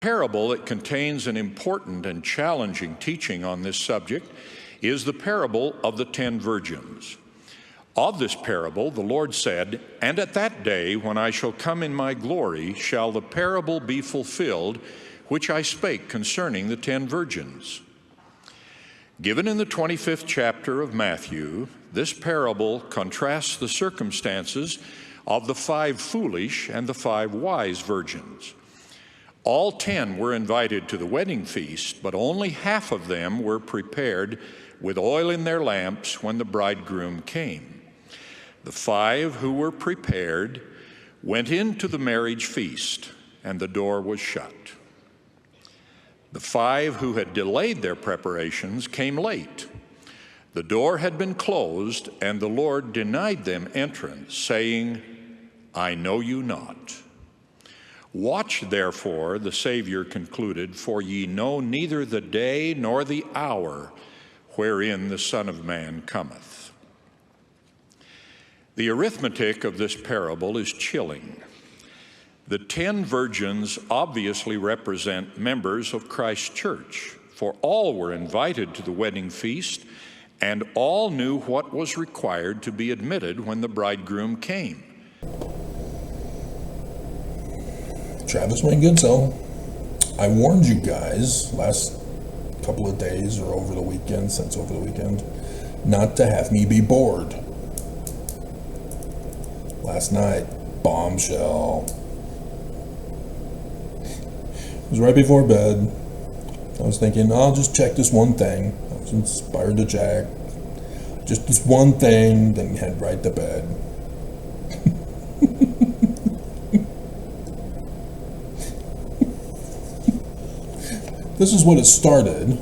parable that contains an important and challenging teaching on this subject is the parable of the 10 virgins. Of this parable, the Lord said, "And at that day, when I shall come in my glory, shall the parable be fulfilled, which I spake concerning the 10 virgins." Given in the 25th chapter of Matthew, this parable contrasts the circumstances of the 5 foolish and the 5 wise virgins. All 10 were invited to the wedding feast, but only half of them were prepared with oil in their lamps when the bridegroom came. The 5 who were prepared went into the marriage feast, and the door was shut. The 5 who had delayed their preparations came late. The door had been closed, and the Lord denied them entrance, saying, "I know you not." "Watch therefore," the Savior concluded, "for ye know neither the day nor the hour wherein the Son of Man cometh." The arithmetic of this parable is chilling. The 10 virgins obviously represent members of Christ's church, for all were invited to the wedding feast, and all knew what was required to be admitted when the bridegroom came. Travis Wayne Goodsell, I warned you guys last couple of days or over the weekend, not to have me be bored. Last night, bombshell. It was right before bed. I was thinking, I'll just check this one thing. I was inspired to check. Just this one thing, then head right to bed. This is what it started.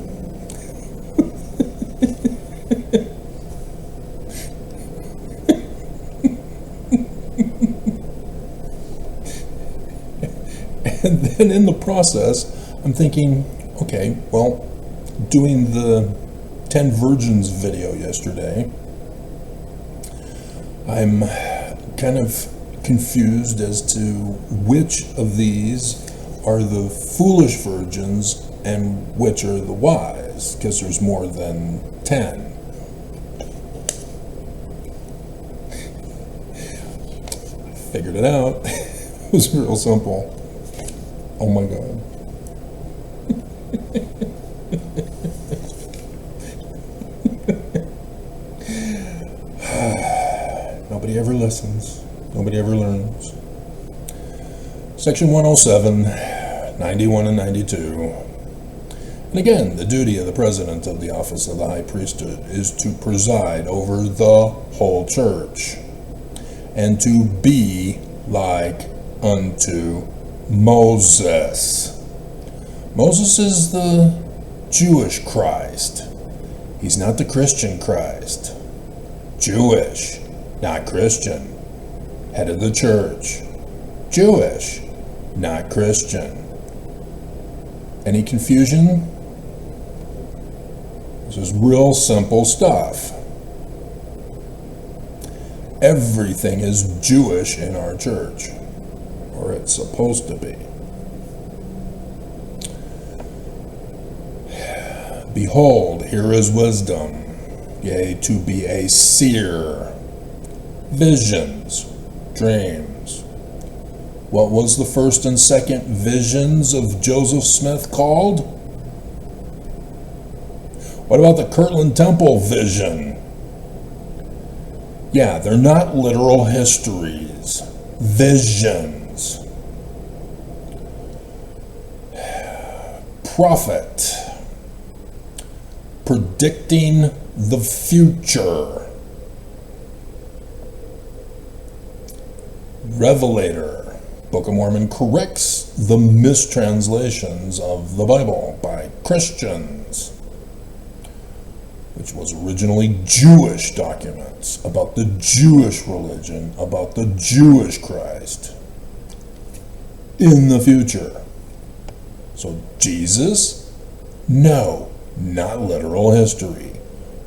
And then in the process, I'm thinking, okay, well, doing the 10 virgins video yesterday, I'm kind of confused as to which of these are the foolish virgins and which are the wise, because there's more than 10. I figured it out. It was real simple. Oh my God. Nobody ever listens. Nobody ever learns. Section 107, 91 and 92. And again, the duty of the president of the office of the high priesthood is to preside over the whole church and to be like unto Moses. Moses is the Jewish Christ. He's not the Christian Christ. Jewish, not Christian. Head of the church. Jewish, not Christian. Any confusion? This is real simple stuff. Everything is Jewish in our church, or it's supposed to be. Behold, here is wisdom, yea, to be a seer. Visions, dreams. What was the first and second visions of Joseph Smith called? What about the Kirtland Temple vision? Yeah, they're not literal histories. Visions. Prophet. Predicting the future. Revelator. Book of Mormon corrects the mistranslations of the Bible by Christians, which was originally Jewish documents about the Jewish religion, about the Jewish Christ in the future. So Jesus? No, not literal history.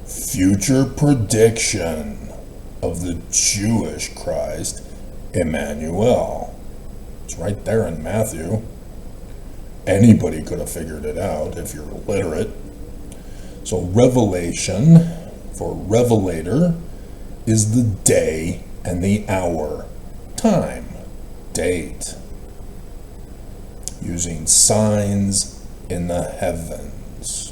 Future prediction of the Jewish Christ, Emmanuel. It's right there in Matthew. Anybody could have figured it out if you're literate. So revelation, for revelator, is the day and the hour, time, date, using signs in the heavens,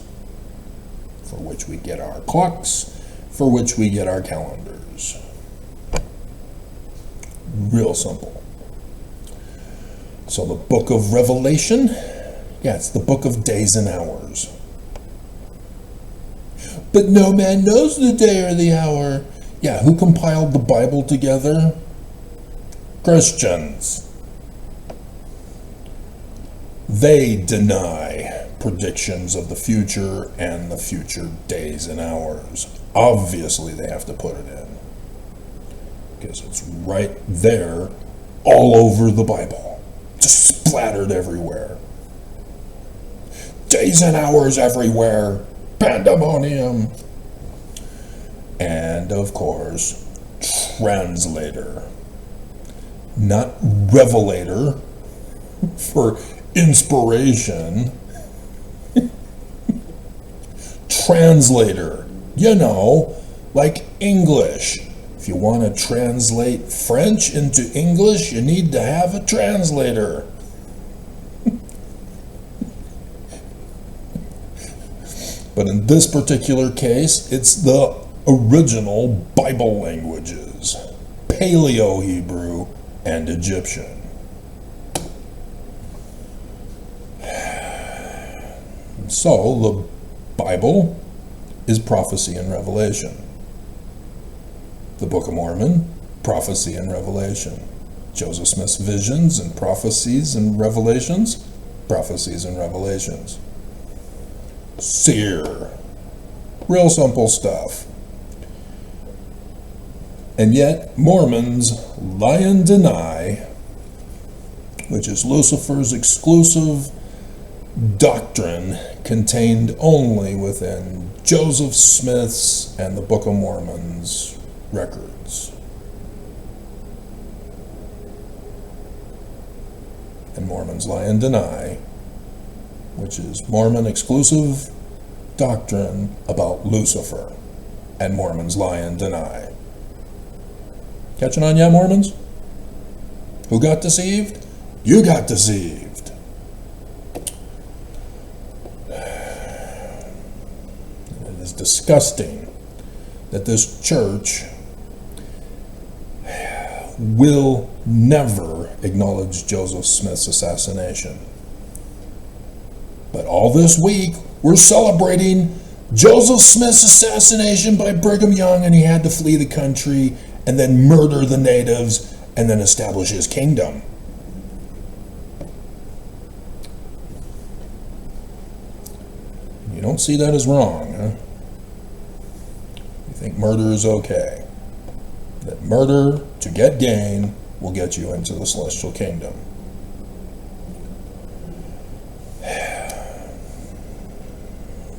for which we get our clocks, for which we get our calendars. Real simple. So the book of Revelation, yeah, it's the book of days and hours. But no man knows the day or the hour. Yeah, who compiled the Bible together? Christians. They deny predictions of the future and the future days and hours. Obviously, they have to put it in, because it's right there all over the Bible, just splattered everywhere. Days and hours everywhere, pandemonium. And of course, translator, not revelator for inspiration. Translator, you know, like English. If you want to translate French into English, you need to have a translator. But in this particular case, it's the original Bible languages, Paleo-Hebrew and Egyptian. So the Bible is prophecy and revelation. The Book of Mormon, prophecy and revelation. Joseph Smith's visions and prophecies and revelations, prophecies and revelations. Seer. Real simple stuff. And yet, Mormons lie and deny, which is Lucifer's exclusive doctrine contained only within Joseph Smith's and the Book of Mormon's records. And Mormons lie and deny, which is Mormon exclusive doctrine about Lucifer, and Mormons lie and deny. Catching on yet, Mormons? Who got deceived? You got deceived. It is disgusting that this church will never acknowledge Joseph Smith's assassination. But all this week, we're celebrating Joseph Smith's assassination by Brigham Young, and he had to flee the country and then murder the natives and then establish his kingdom. You don't see that as wrong, huh? You think murder is okay. That murder to get gain will get you into the celestial kingdom.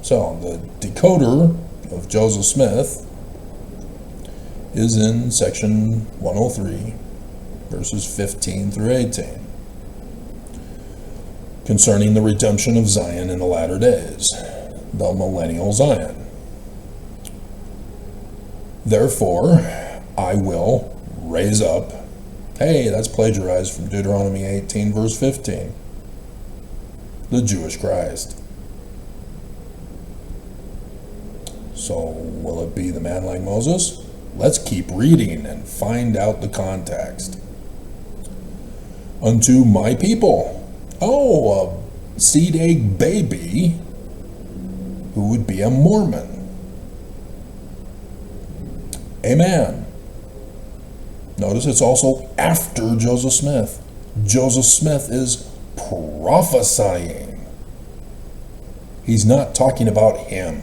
So, the decoder of Joseph Smith is in section 103, verses 15 through 18, concerning the redemption of Zion in the latter days, the millennial Zion. Therefore, I will raise up. Hey, that's plagiarized from Deuteronomy 18, verse 15. The Jewish Christ. So, will it be the man like Moses? Let's keep reading and find out the context. Unto my people. Oh, a seed egg baby who would be a Mormon. Amen. Notice it's also after Joseph Smith. Joseph Smith is prophesying. He's not talking about him.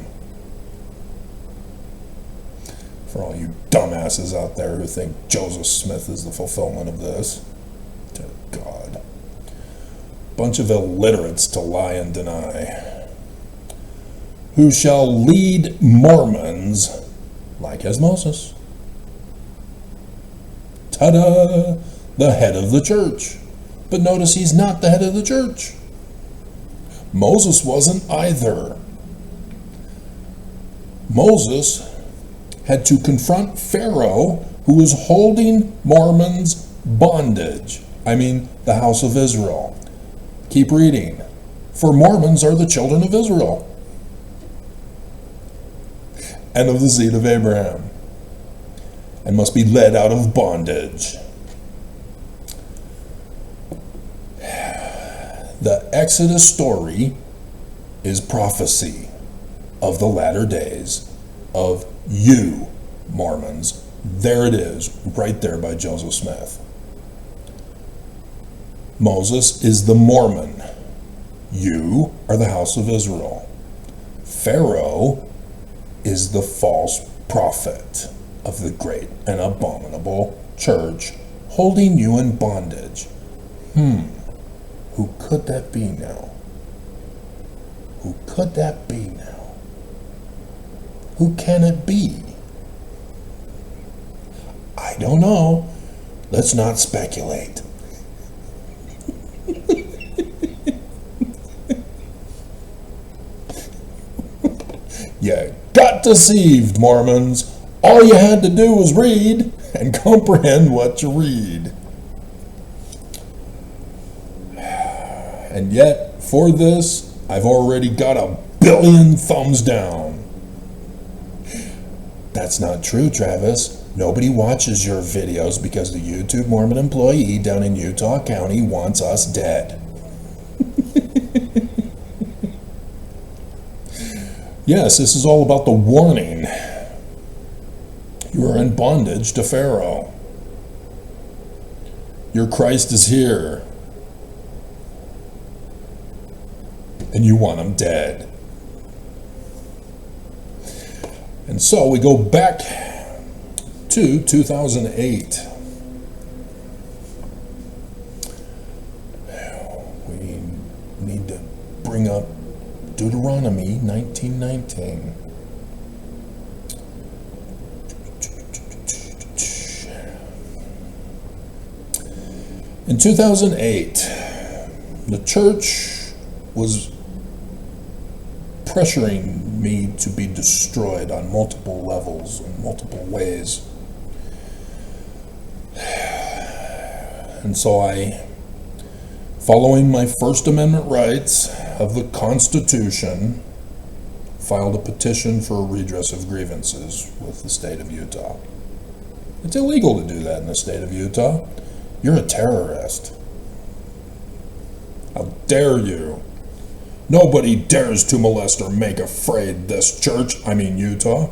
For all you dumbasses out there who think Joseph Smith is the fulfillment of this. Dear God. Bunch of illiterates to lie and deny. Who shall lead Mormons like as Moses. Ta-da! The head of the church. But notice he's not the head of the church. Moses wasn't either. Moses had to confront Pharaoh, who was holding Mormons bondage. I mean, the house of Israel. Keep reading. For Mormons are the children of Israel and of the seed of Abraham, and must be led out of bondage. The Exodus story is prophecy of the latter days of you, Mormons. There it is, right there by Joseph Smith. Moses is the Mormon. You are the house of Israel. Pharaoh is the false prophet of the great and abominable church, holding you in bondage. Who could that be now? Who could that be now? Who can it be? I don't know. Let's not speculate. You got deceived, Mormons. All you had to do was read and comprehend what you read. And yet, for this, I've already got 1 billion thumbs down. That's not true, Travis. Nobody watches your videos because the YouTube Mormon employee down in Utah County wants us dead. Yes, this is all about the warning. You are in bondage to Pharaoh. Your Christ is here. And you want him dead. And so we go back to 2008. We need to bring up Deuteronomy 19:19. In 2008, the church was pressuring me to be destroyed on multiple levels, in multiple ways. And so I, following my First Amendment rights of the Constitution, filed a petition for a redress of grievances with the state of Utah. It's illegal to do that in the state of Utah. You're a terrorist. How dare you? Nobody dares to molest or make afraid this church, Utah.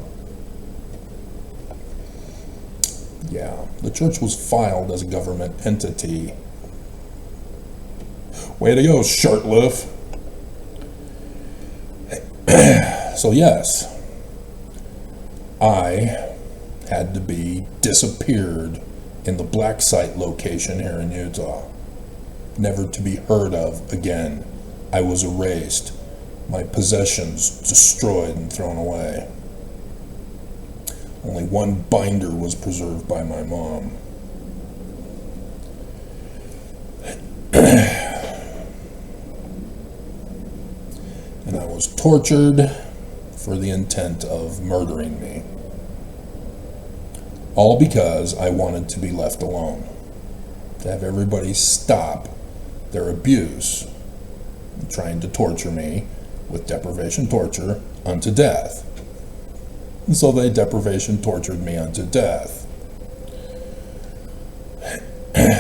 Yeah, the church was filed as a government entity. Way to go, Shirtlift. So yes, I had to be disappeared in the black site location here in Utah. Never to be heard of again. I was erased, my possessions destroyed and thrown away. Only one binder was preserved by my mom. And I was tortured for the intent of murdering me. All because I wanted to be left alone. To have everybody stop their abuse, trying to torture me with deprivation torture unto death. And so they deprivation tortured me unto death.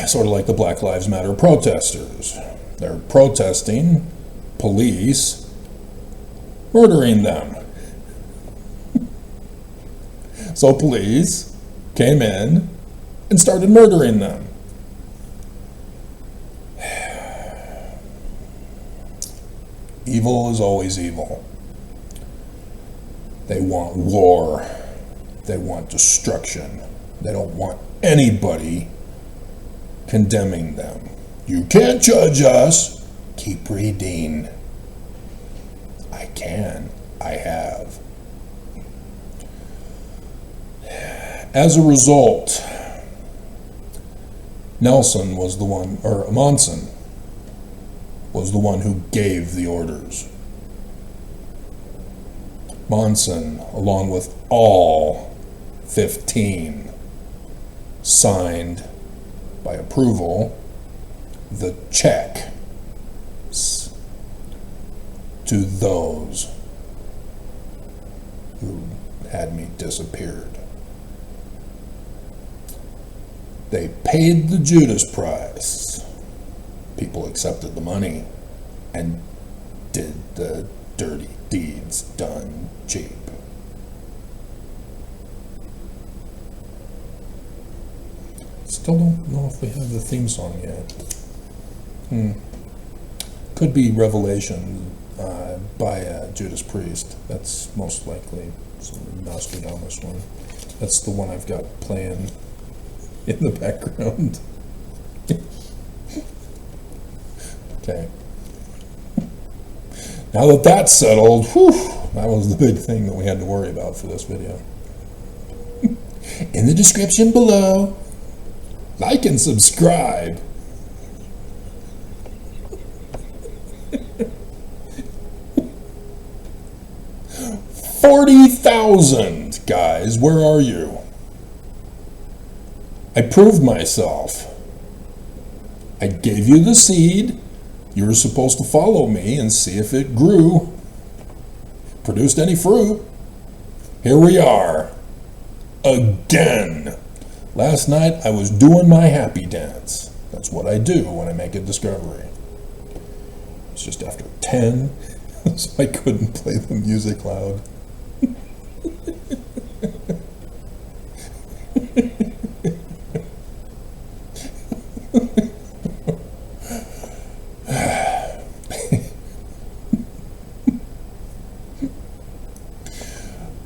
Sort of like the Black Lives Matter protesters. They're protesting police murdering them. So police came in and started murdering them. Evil is always evil. They want war. They want destruction. They don't want anybody condemning them. You can't judge us. Keep reading. I can. I have. As a result, Monson was the one who gave the orders. Monson, along with all 15, signed by approval the check to those who had me disappeared. They paid the Judas price. People accepted the money and did the dirty deeds done cheap. Still don't know if we have the theme song yet. Could be Revelation by Judas Priest. That's most likely some Nostradamus one. That's the one I've got playing in the background. Okay. Now that that's settled, that was the big thing that we had to worry about for this video. In the description below, like and subscribe. $40,000, guys, where are you? I proved myself. I gave you the seed. You were supposed to follow me and see if it grew, produced any fruit. Here we are, again. Last night I was doing my happy dance. That's what I do when I make a discovery. It's just after 10, so I couldn't play the music loud.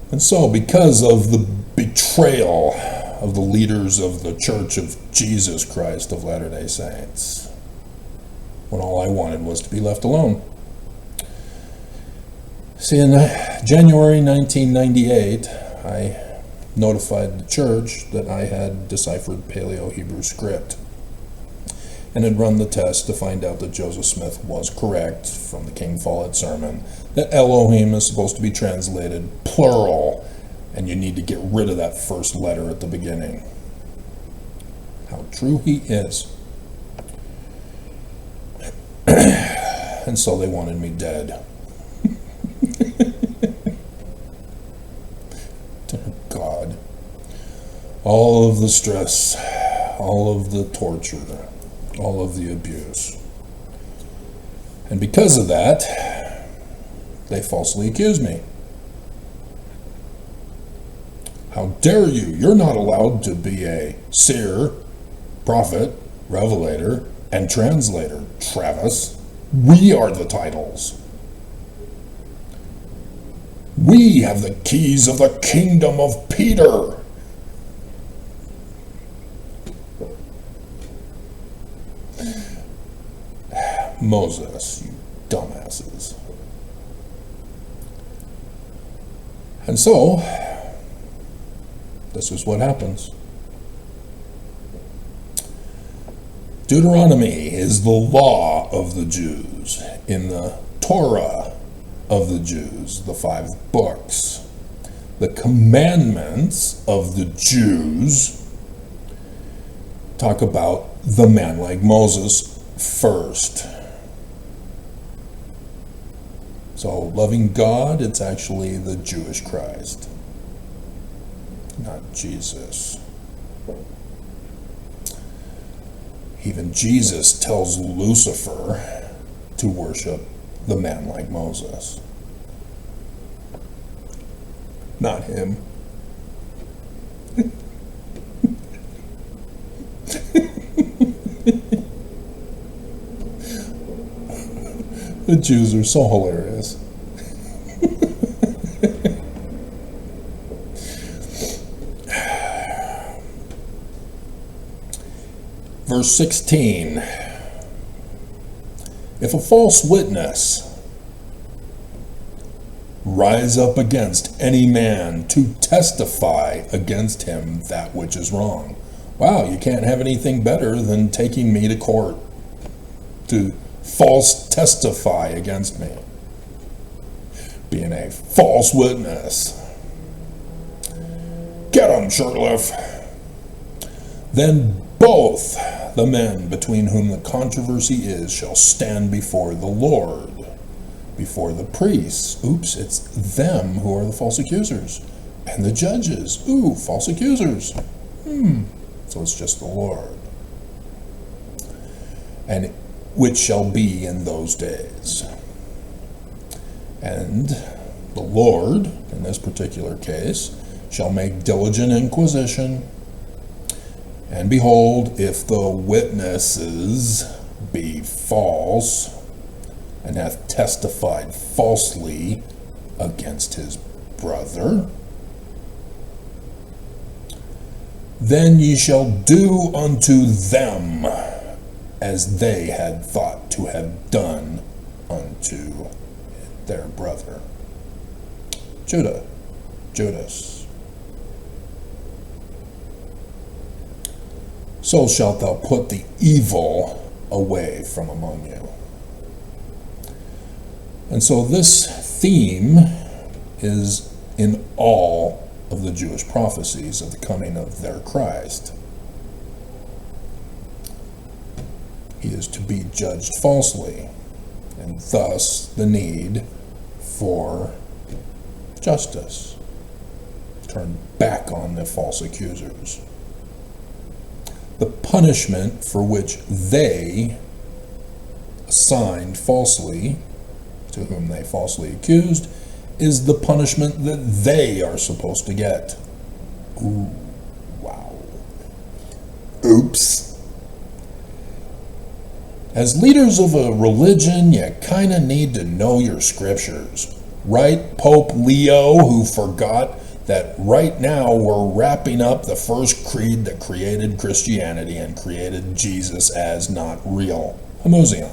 And so, because of the betrayal of the leaders of the Church of Jesus Christ of Latter-day Saints, when all I wanted was to be left alone. See, in January 1998, I notified the church that I had deciphered Paleo-Hebrew script and had run the test to find out that Joseph Smith was correct from the King Follett sermon, that Elohim is supposed to be translated plural, and you need to get rid of that first letter at the beginning. How true he is. And so they wanted me dead. Dear God. All of the stress, all of the torture, all of the abuse. And because of that, they falsely accused me. How dare you? You're not allowed to be a seer, prophet, revelator, and translator, Travis. We are the titles. We have the keys of the kingdom of Peter. Moses, you dumbasses. And so, this is what happens. Deuteronomy is the law of the Jews. In the Torah of the Jews, the 5 books. The commandments of the Jews talk about the man like Moses first. So, loving God, it's actually the Jewish Christ, not Jesus. Even Jesus tells Lucifer to worship the man like Moses, not him. The Jews are so hilarious. Verse 16. If a false witness rise up against any man to testify against him that which is wrong. Wow, you can't have anything better than taking me to court to false testify against me, being a false witness. Get 'em, Shurtleff. Then both the men between whom the controversy is shall stand before the Lord, before the priests. Oops, it's them who are the false accusers. And the judges. Ooh, false accusers. So it's just the Lord. And which shall be in those days. And the Lord, in this particular case, shall make diligent inquisition. And behold, if the witnesses be false, and hath testified falsely against his brother, then ye shall do unto them as they had thought to have done unto their brother. Judas. So shalt thou put the evil away from among you. And so this theme is in all of the Jewish prophecies of the coming of their Christ. He is to be judged falsely, and thus the need for justice. Turn back on the false accusers. The punishment for which they assigned falsely, to whom they falsely accused, is the punishment that they are supposed to get. Ooh, wow. Oops. As leaders of a religion, you kind of need to know your scriptures. Right, Pope Leo, who forgot that right now we're wrapping up the first creed that created Christianity and created Jesus as not real. Homoousion.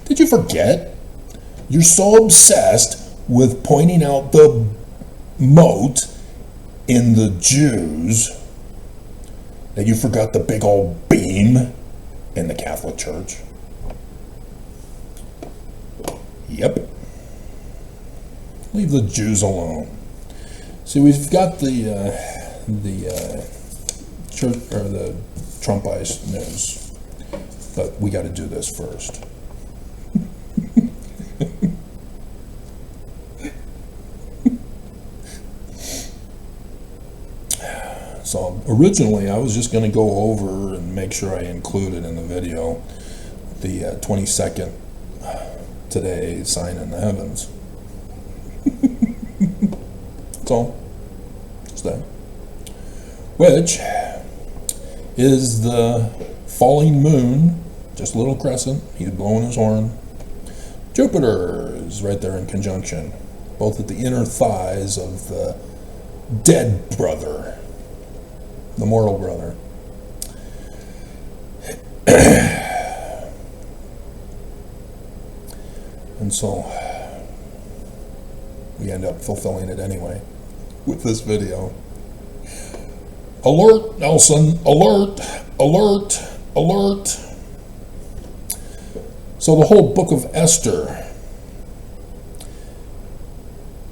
Did you forget? You're so obsessed with pointing out the mote in the Jews that you forgot the big old beam in the Catholic Church. Yep. Leave the Jews alone. See, we've got the church or the Trumpist news, but we got to do this first. So originally I was just going to go over and make sure I included in the video the 22nd today sign in the heavens. That's all. Just that. Which is the falling moon, just a little crescent. He's blowing his horn. Jupiter is right there in conjunction, both at the inner thighs of the dead brother, the mortal brother. And so we end up fulfilling it anyway with this video. Alert, Nelson, alert, alert, alert. So the whole book of Esther,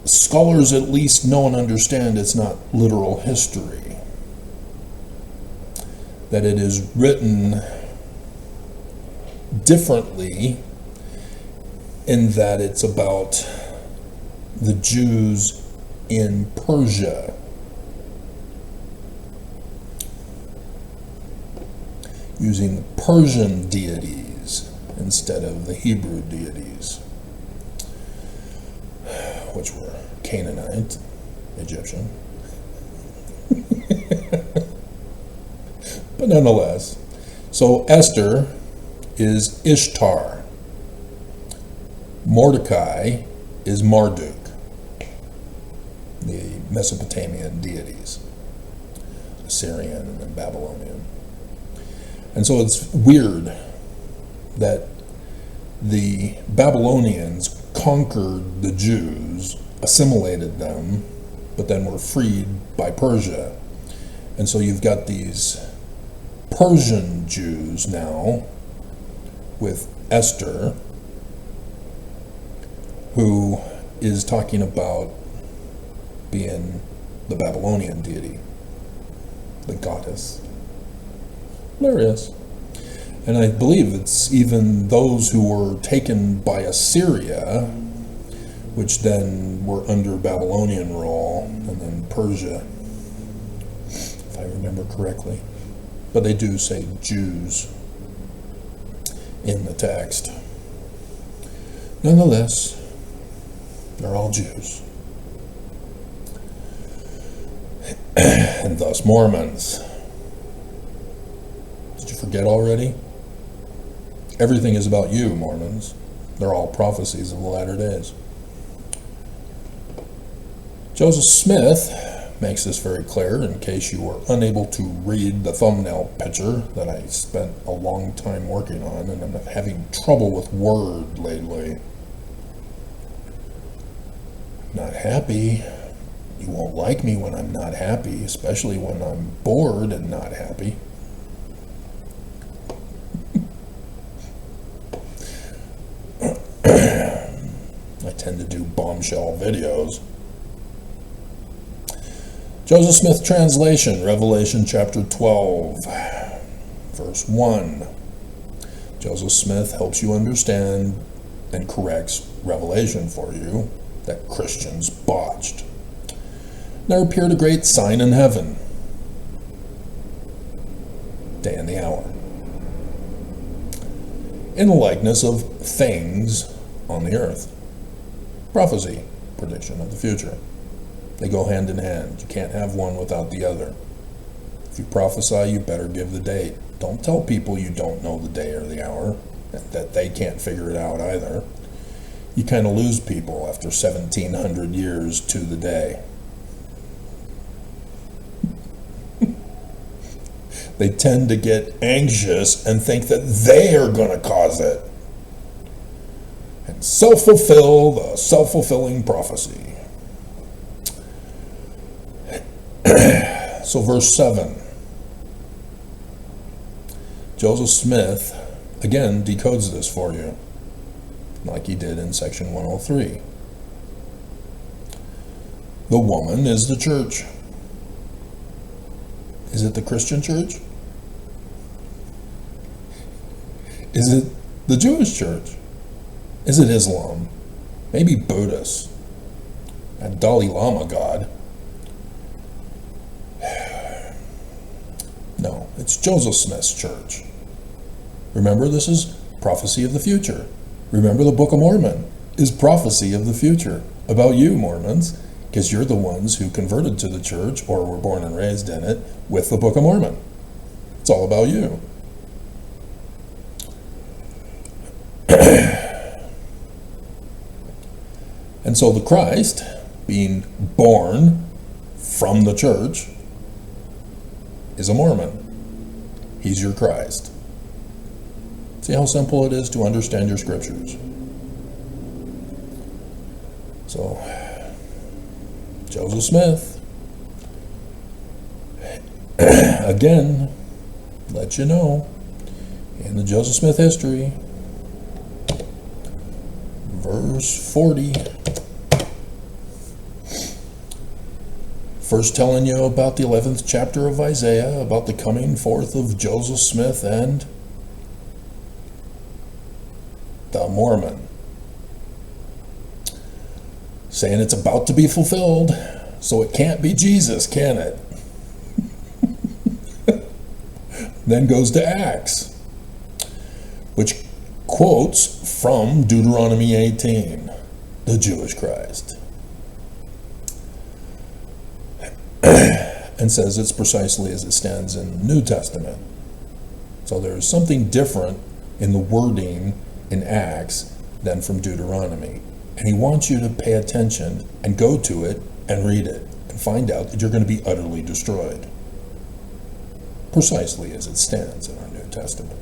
scholars at least know and understand it's not literal history. That it is written differently in that it's about the Jews in Persia. Using the Persian deities instead of the Hebrew deities, which were Canaanite, Egyptian. But nonetheless, so Esther is Ishtar. Mordecai is Marduk, the Mesopotamian deities, Assyrian and Babylonian. And so it's weird that the Babylonians conquered the Jews, assimilated them, but then were freed by Persia. And so you've got these Persian Jews now with Esther, who is talking about being the Babylonian deity, the goddess. Hilarious. And I believe it's even those who were taken by Assyria, which then were under Babylonian rule, and then Persia, if I remember correctly. But they do say Jews in the text. Nonetheless, they're all Jews. And thus Mormons. Did you forget already? Everything is about you, Mormons. They're all prophecies of the latter days. Joseph Smith makes this very clear, in case you were unable to read the thumbnail picture that I spent a long time working on, and I'm having trouble with Word lately. Not happy. You won't like me when I'm not happy, especially when I'm bored and not happy. I tend to do bombshell videos. Joseph Smith translation, Revelation chapter 12, verse 1. Joseph Smith helps you understand and corrects Revelation for you that Christians botched. There appeared a great sign in heaven, day and the hour, in the likeness of things on the earth. Prophecy, prediction of the future. They go hand in hand. You can't have one without the other. If you prophesy, you better give the date. Don't tell people you don't know the day or the hour, that they can't figure it out either. You kind of lose people after 1,700 years to the day. They tend to get anxious and think that they are going to cause it. And self-fulfill the self-fulfilling prophecy. So verse 7. Joseph Smith, again, decodes this for you, like he did in section 103. The woman is the church. Is it the Christian church? Is it the Jewish church? Is it Islam? Maybe Buddhists? That Dalai Lama god? No, it's Joseph Smith's church. Remember, this is prophecy of the future. Remember, the Book of Mormon is prophecy of the future about you, Mormons, because you're the ones who converted to the church or were born and raised in it with the Book of Mormon. It's all about you. And so the Christ, being born from the church, is a Mormon. He's your Christ. See how simple it is to understand your scriptures. So, Joseph Smith, again, let you know, in the Joseph Smith history, verse 40, first telling you about the 11th chapter of Isaiah, about the coming forth of Joseph Smith and the Mormon, saying it's about to be fulfilled, so it can't be Jesus, can it? Then goes to Acts, which quotes from Deuteronomy 18, the Jewish Christ, and says it's precisely as it stands in the New Testament. So there's something different in the wording in Acts than from Deuteronomy. And he wants you to pay attention and go to it and read it and find out that you're going to be utterly destroyed. Precisely as it stands in our New Testament.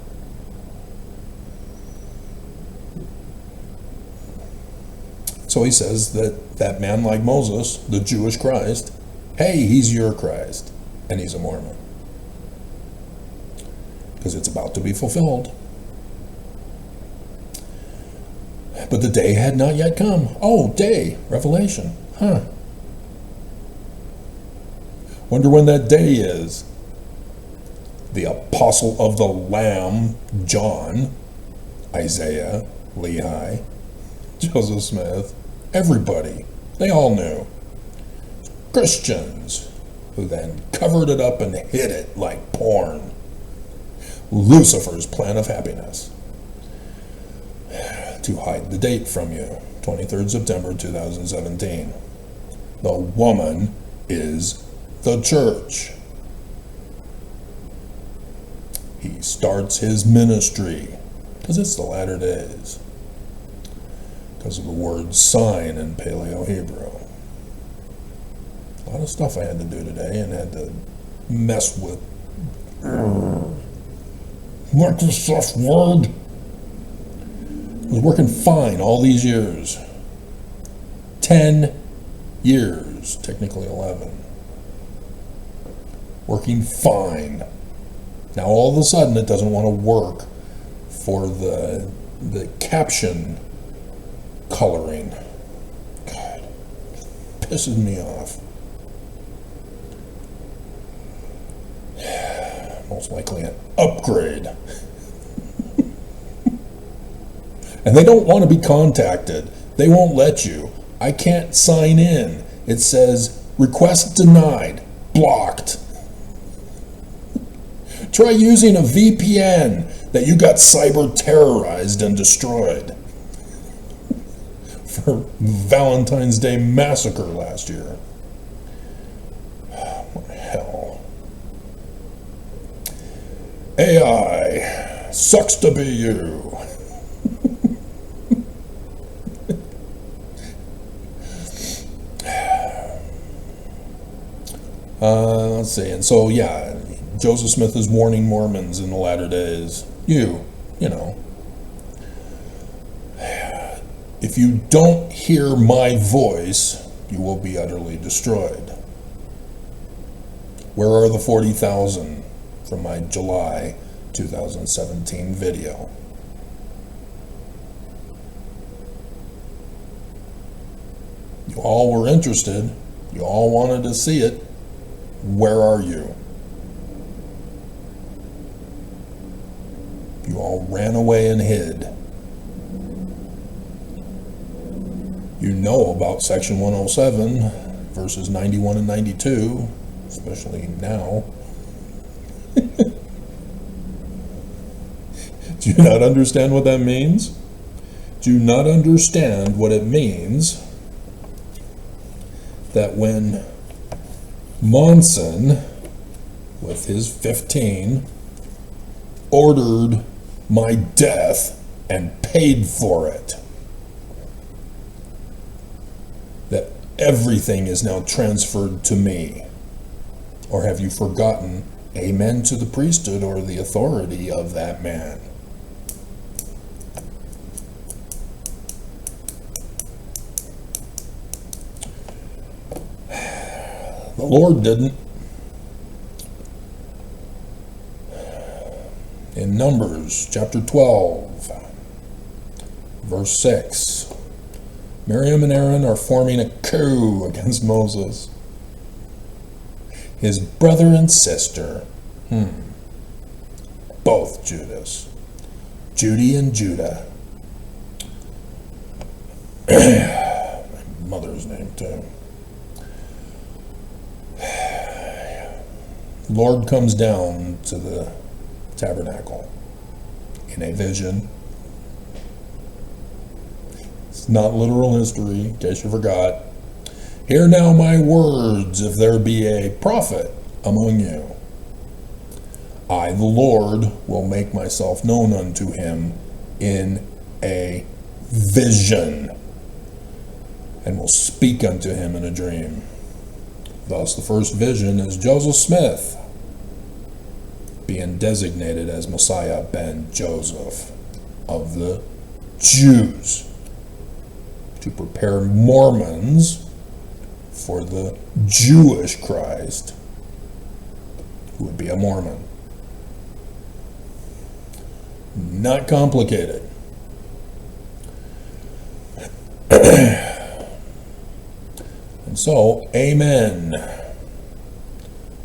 So he says that that man like Moses, the Jewish Christ, hey, he's your Christ, and he's a Mormon. Because it's about to be fulfilled. But the day had not yet come. Oh, day, Revelation. Wonder when that day is. The apostle of the Lamb, John, Isaiah, Lehi, Joseph Smith, everybody, they all knew. Christians, who then covered it up and hid it like porn. Lucifer's plan of happiness. To hide the date from you, 23rd September 2017. The woman is the church. He starts his ministry, because it's the latter days, because of the word sign in Paleo-Hebrew. A lot of stuff I had to do today and had to mess with Microsoft Word. It was working fine all these years. 10 years, technically 11. Working fine. Now all of a sudden it doesn't want to work for the caption coloring. God, pisses me off. Most likely an upgrade. And they don't want to be contacted. They won't let you. I can't sign in. It says request denied, blocked. Try using a VPN that you got cyber terrorized and destroyed for Valentine's Day massacre last year. What the hell? AI sucks to be you. Let's see, and so yeah, Joseph Smith is warning Mormons in the latter days. You know, if you don't hear my voice, you will be utterly destroyed. Where are the 40,000 from my July 2017 video? You all were interested. You all wanted to see it. Where are you? You all ran away and hid. You know about Section 107, verses 91 and 92, especially now. Do you not understand what that means? Do you not understand what it means that when Monson, with his 15, ordered my death and paid for it, that everything is now transferred to me? Or have you forgotten, amen to the priesthood or the authority of that man? The Lord didn't. In Numbers chapter 12, verse 6, Miriam and Aaron are forming a coup against Moses. His brother and sister, both Judas, Judy and Judah. My mother's name too. The Lord comes down to the tabernacle in a vision. It's not literal history, in case you forgot. Hear now my words, if there be a prophet among you. I, the Lord, will make myself known unto him in a vision, and will speak unto him in a dream. Thus, the first vision is Joseph Smith being designated as Messiah ben Joseph of the Jews to prepare Mormons for the Jewish Christ, who would be a Mormon. Not complicated. So, amen.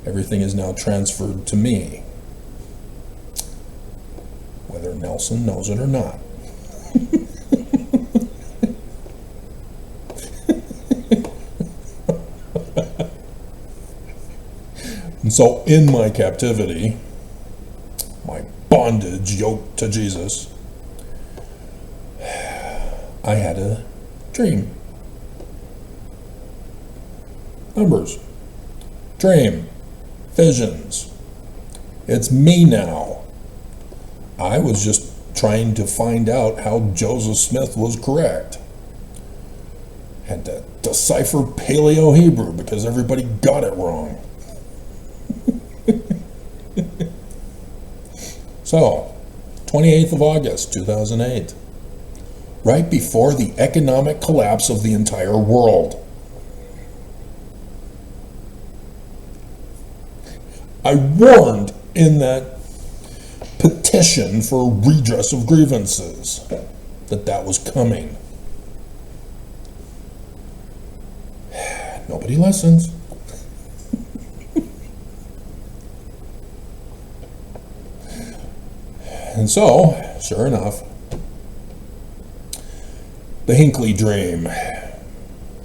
Everything is now transferred to me, whether Nelson knows it or not. And so, in my captivity, my bondage yoked to Jesus, I had a dream. Numbers, dream, visions. It's me now. I was just trying to find out how Joseph Smith was correct. Had to decipher Paleo-Hebrew because everybody got it wrong. So, 28th of August, 2008, right before the economic collapse of the entire world. I warned in that petition for redress of grievances that was coming. Nobody listens. And so, sure enough, the Hinckley dream,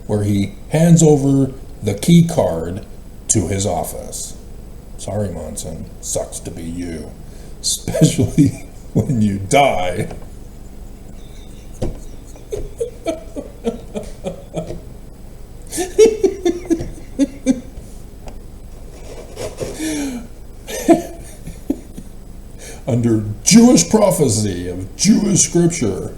where he hands over the key card to his office. Sorry, Monson, sucks to be you, especially when you die. Under Jewish prophecy of Jewish scripture.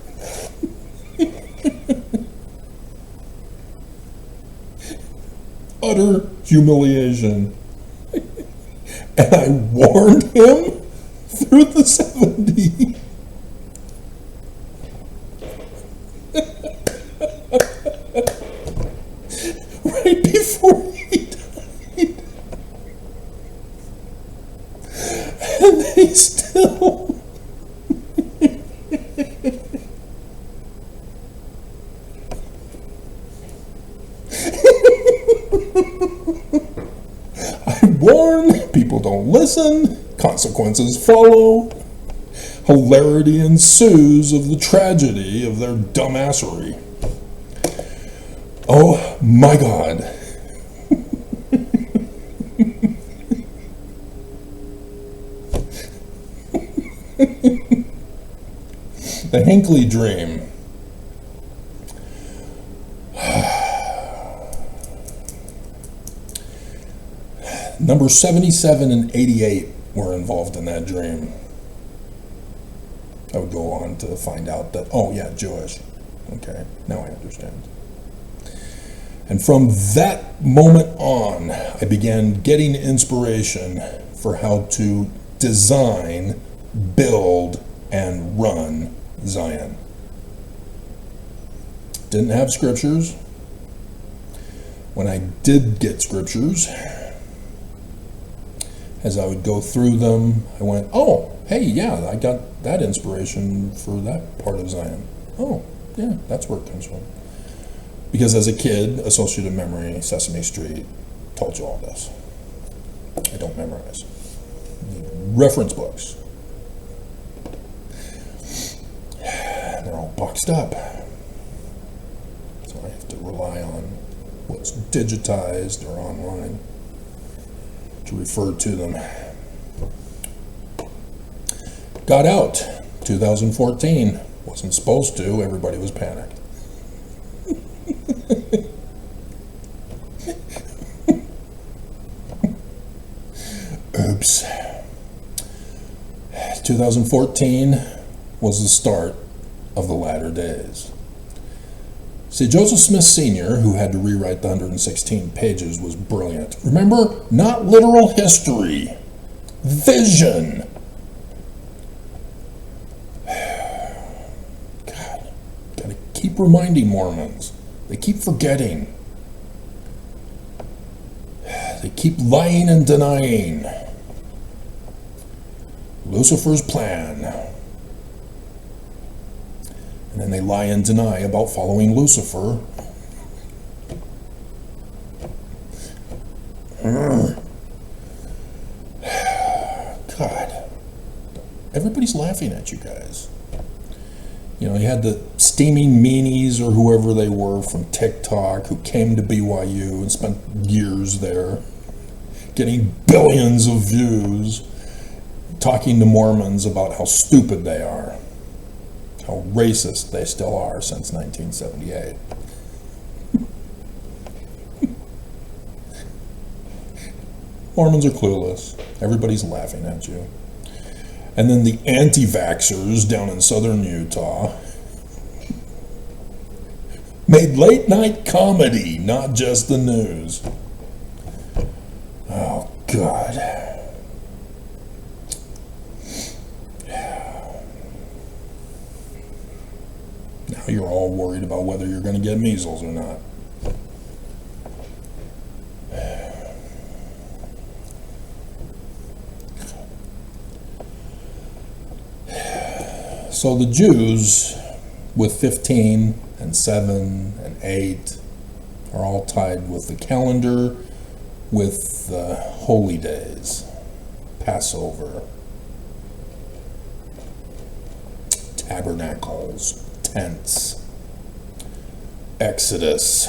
Utter humiliation. And I warned him through the 70. Right before he died. And they still... warn, people don't listen, consequences follow. Hilarity ensues of the tragedy of their dumbassery. Oh my God. The Hinckley dream. Number 77 and 88 were involved in that dream. I would go on to find out that, oh yeah, Jewish. Okay, now I understand. And from that moment on, I began getting inspiration for how to design, build, and run Zion. Didn't have scriptures. When I did get scriptures, as I would go through them, I went, oh, hey, yeah, I got that inspiration for that part of Zion. Oh, yeah, that's where it comes from. Because as a kid, associative memory, Sesame Street, told you all this. I don't memorize. Reference books. They're all boxed up. So I have to rely on what's digitized or online to refer to them. Got out 2014. Wasn't supposed to. Everybody was panicked. Oops. 2014 was the start of the latter days. See, Joseph Smith Sr., who had to rewrite the 116 pages, was brilliant. Remember, not literal history, vision. God, gotta keep reminding Mormons. They keep forgetting. They keep lying and denying. Lucifer's plan. And then they lie and deny about following Lucifer. God, everybody's laughing at you guys. You know, you had the steaming meanies or whoever they were from TikTok who came to BYU and spent years there, getting billions of views, talking to Mormons about how stupid they are, how racist they still are since 1978. Mormons are clueless. Everybody's laughing at you. And then the anti-vaxxers down in southern Utah made late night comedy, not just the news. Oh, God. Now you're all worried about whether you're going to get measles or not. So the Jews, with 15 and 7 and 8, are all tied with the calendar, with the holy days, Passover, tabernacles, tents, Exodus,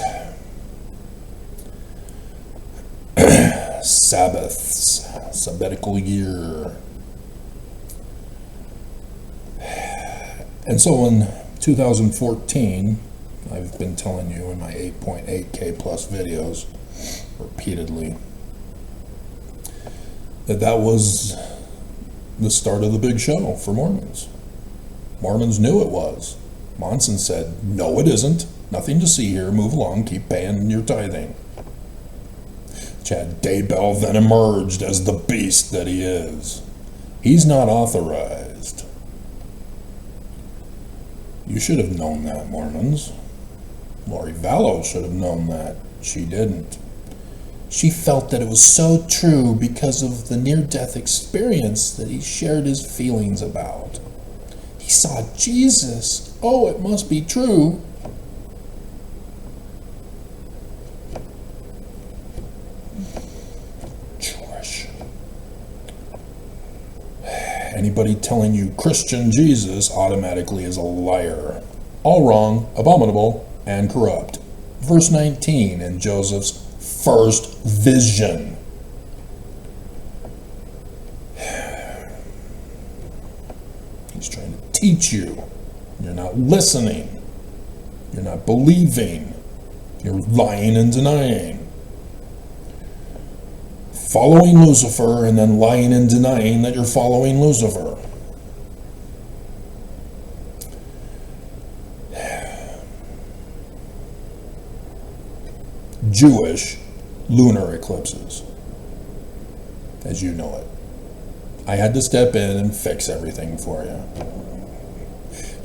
Sabbaths, sabbatical year. And so in 2014, I've been telling you in my 8.8K plus videos repeatedly that was the start of the big show for Mormons. Mormons knew it was. Monson said, no, it isn't. Nothing to see here. Move along. Keep paying your tithing. Chad Daybell then emerged as the beast that he is. He's not authorized. You should have known that, Mormons. Lori Vallow should have known that. She didn't. She felt that it was so true because of the near-death experience that he shared his feelings about. He saw Jesus. Oh, it must be true. Jewish. Anybody telling you Christian Jesus automatically is a liar. All wrong, abominable, and corrupt. Verse 19 in Joseph's first vision. He's trying to teach you. You're not listening. You're not believing. You're lying and denying. Following Lucifer and then lying and denying that you're following Lucifer. Jewish lunar eclipses, as you know it. I had to step in and fix everything for you.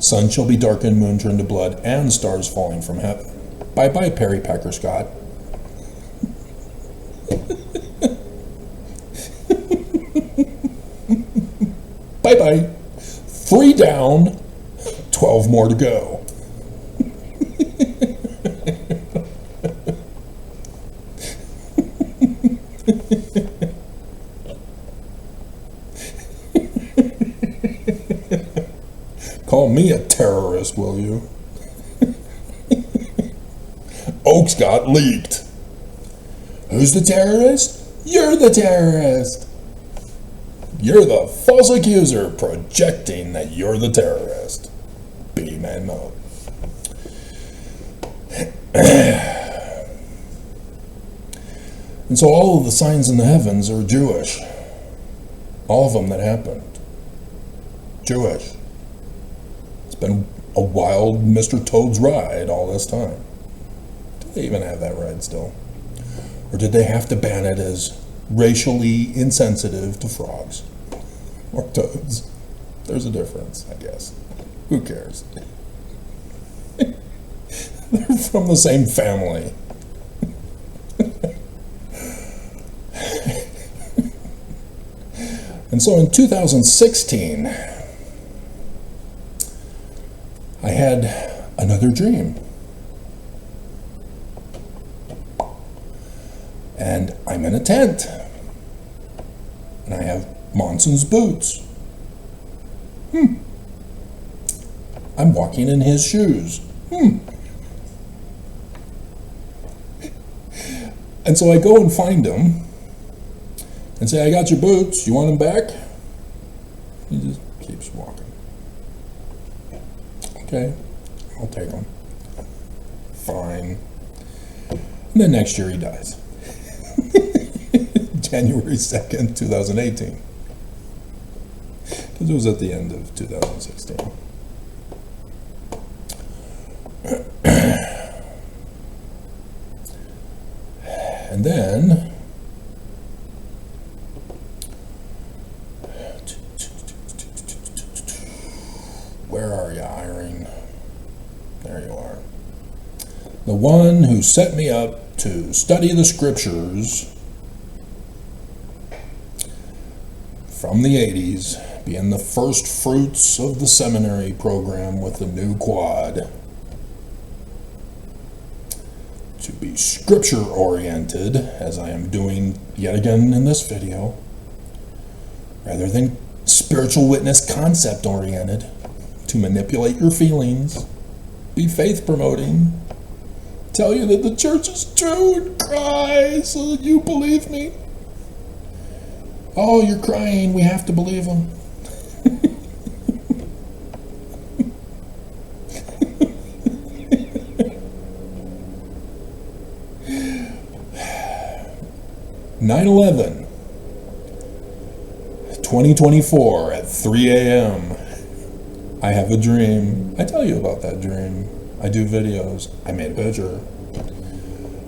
Sun shall be darkened, moon turned to blood, and stars falling from heaven. Bye-bye, Perry Packer Scott. Bye-bye. 3 down, 12 more to go. Call me a terrorist, will you? Oaks got leaked. Who's the terrorist? You're the terrorist. You're the false accuser projecting that you're the terrorist. B-man mode. And so all of the signs in the heavens are Jewish. All of them that happened. Jewish. It's been a wild Mr. Toad's ride all this time. Do they even have that ride still? Or did they have to ban it as racially insensitive to frogs or toads? There's a difference, I guess. Who cares? They're from the same family. And so in 2016, I had another dream. And I'm in a tent. And I have Monson's boots. I'm walking in his shoes. And so I go and find him and say, I got your boots. You want them back? He just keeps walking. Okay, I'll take them. Fine. And then next year he dies. January 2nd, 2018. Because it was at the end of 2016. And then where are you, Irene? There you are. The one who set me up to study the scriptures from the 80s, being the first fruits of the seminary program with the new quad, to be scripture-oriented, as I am doing yet again in this video, rather than spiritual witness concept-oriented, to manipulate your feelings, be faith-promoting, tell you that the church is true and cry so that you believe me. Oh, you're crying, we have to believe them. 9/11, 2024 at 3 a.m. I have a dream. I tell you about that dream. I do videos. I made a picture.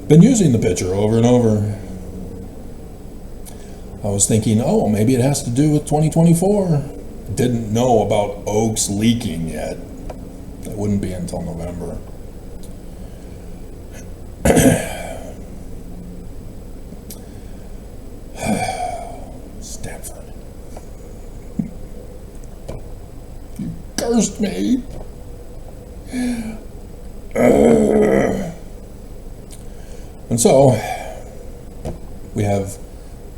Been using the picture over and over. I was thinking, oh, maybe it has to do with 2024. Didn't know about Oaks leaking yet. It wouldn't be until November. Stanford. You cursed me. And so, we have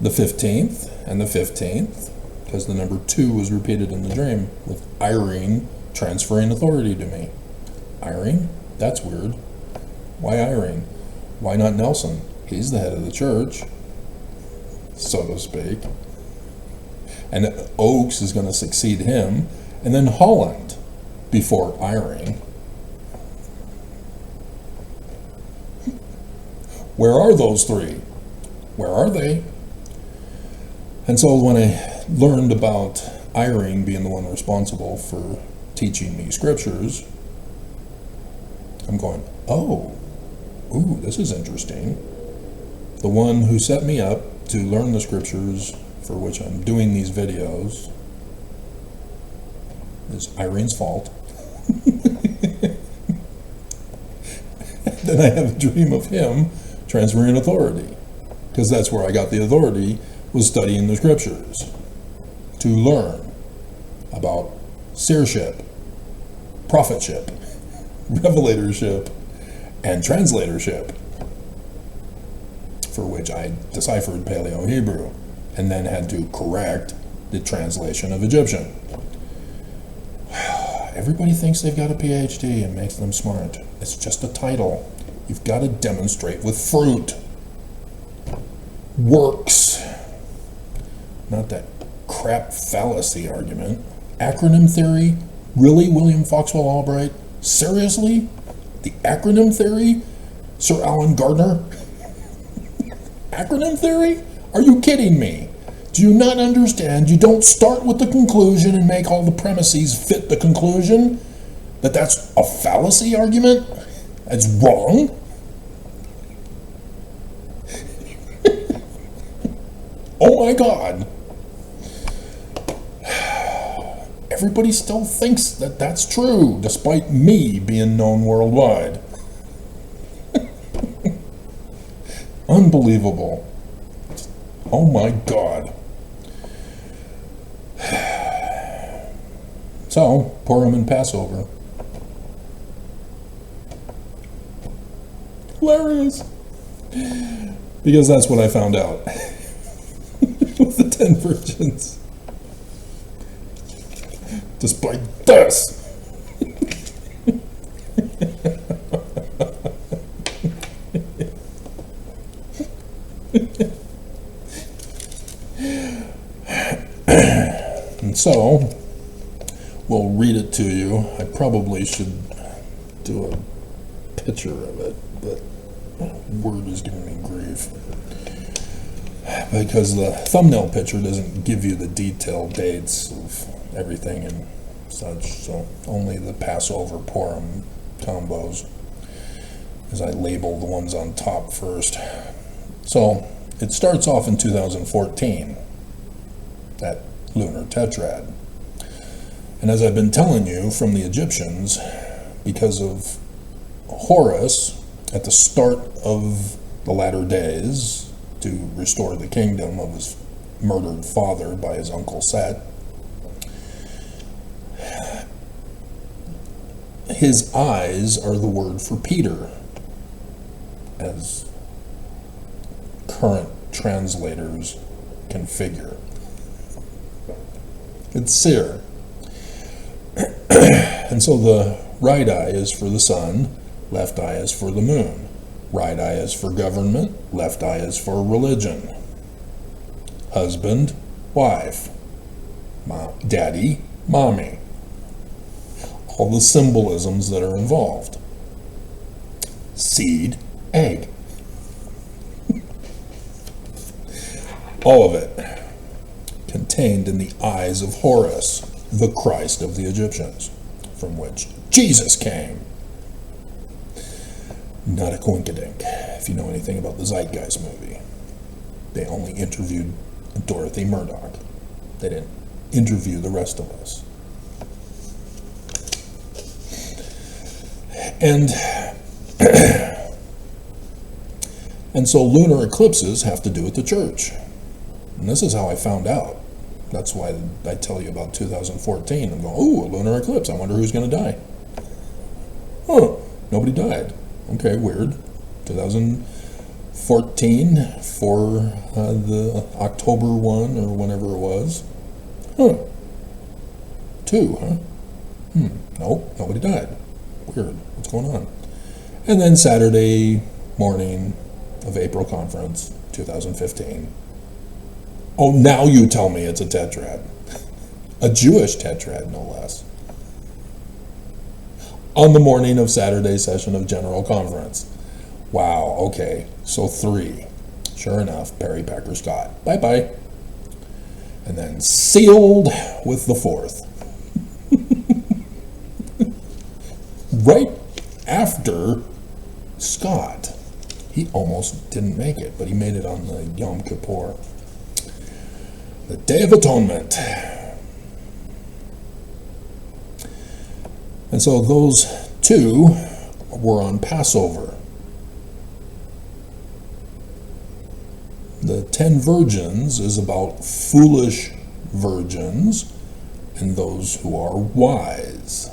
the 15th and the 15th, because the number 2 was repeated in the dream, with Irene transferring authority to me. Irene? That's weird. Why Irene? Why not Nelson? He's the head of the church, so to speak. And Oaks is going to succeed him, and then Holland before Irene. Where are those three? Where are they? And so when I learned about Irene being the one responsible for teaching me scriptures, I'm going, oh, ooh, this is interesting. The one who set me up to learn the scriptures for which I'm doing these videos is Irene's fault. Then I have a dream of him transferring authority, because that's where I got the authority, was studying the scriptures to learn about seership, prophetship, revelatorship, and translatorship, for which I deciphered Paleo-Hebrew and then had to correct the translation of Egyptian. Everybody thinks they've got a PhD and makes them smart. It's just a title. You've got to demonstrate with fruit. Works. Not that crap fallacy argument. Acronym theory? Really, William Foxwell Albright? Seriously? The acronym theory? Sir Alan Gardner? Acronym theory? Are you kidding me? Do you not understand? You don't start with the conclusion and make all the premises fit the conclusion? That's a fallacy argument? That's wrong? Oh my God. Everybody still thinks that that's true, despite me being known worldwide. Unbelievable. Oh my God. So, Purim and Passover. Hilarious. Because that's what I found out with the 10 virgins. Despite this. And so, we'll read it to you. I probably should do a picture of it, but Word is giving me grief. Because the thumbnail picture doesn't give you the detailed dates of everything and such, so only the Passover Purim combos, as I label the ones on top first. So, it starts off in 2014, that lunar tetrad. And as I've been telling you from the Egyptians, because of Horus, at the start of the latter days, to restore the kingdom of his murdered father by his uncle Set, his eyes are the word for Peter, as current translators can figure. It's seer. And so the right eye is for the sun, left eye is for the moon. Right eye is for government, left eye is for religion. Husband, wife. Daddy, mommy. All the symbolisms that are involved. Seed, egg. All of it contained in the eyes of Horus, the Christ of the Egyptians, from which Jesus came. Not a coinkydink, if you know anything about the Zeitgeist movie. They only interviewed Dorothy Murdoch. They didn't interview the rest of us. And so lunar eclipses have to do with the church. And this is how I found out. That's why I tell you about 2014. I'm going, oh, a lunar eclipse. I wonder who's going to die. Huh, nobody died. Okay, weird. 2014 for the October one or whenever it was. Huh. 2, huh? Nope, nobody died. Weird. What's going on? And then Saturday morning of April conference, 2015. Oh, now you tell me it's a tetrad. A Jewish tetrad, no less. On the morning of Saturday session of General Conference. Wow, okay, so 3. Sure enough, Perry Packer Scott. Bye-bye. And then sealed with the 4th. Right after Scott. He almost didn't make it, but he made it on the Yom Kippur. The Day of Atonement. And so those 2 were on Passover. The 10 virgins is about foolish virgins and those who are wise.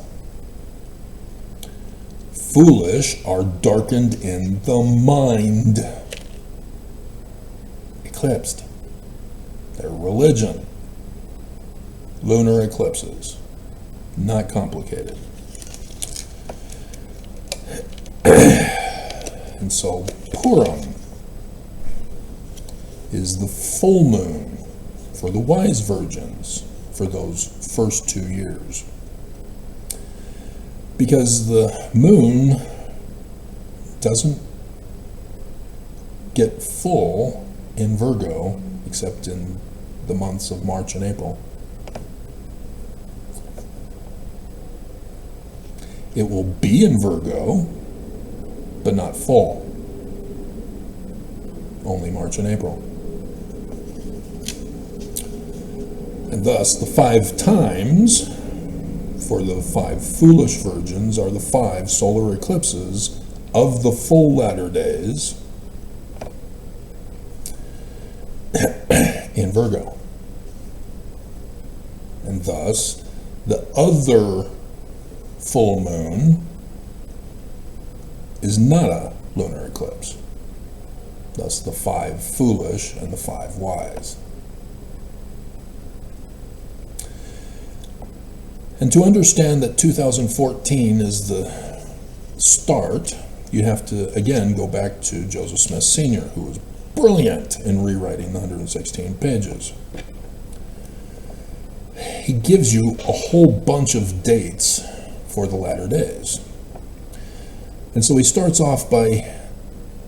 Foolish are darkened in the mind. Eclipsed. Their religion. Lunar eclipses. Not complicated. And so Purim is the full moon for the wise virgins for those first 2 years. Because the moon doesn't get full in Virgo except in the months of March and April. It will be in Virgo, but not full. Only March and April. And thus, the 5 times for the 5 foolish virgins are the 5 solar eclipses of the full latter days in Virgo. And thus, the other full moon is not a lunar eclipse. thus the 5 foolish and the 5 wise. And to understand that 2014 is the start, you have to again go back to Joseph Smith Sr., who was brilliant in rewriting the 116 pages. He gives you a whole bunch of dates for the latter days. And so he starts off by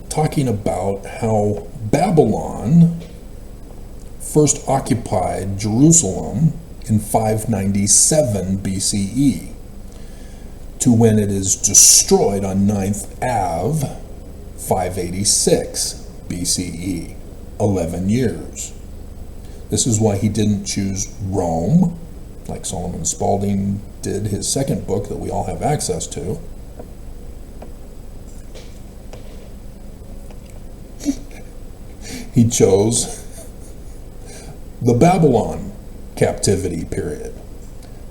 talking about how Babylon first occupied Jerusalem in 597 BCE to when it is destroyed on 9th Ave, 586 BCE, 11 years. This is why he didn't choose Rome, like Solomon Spaulding did his second book that we all have access to. He chose the Babylon captivity period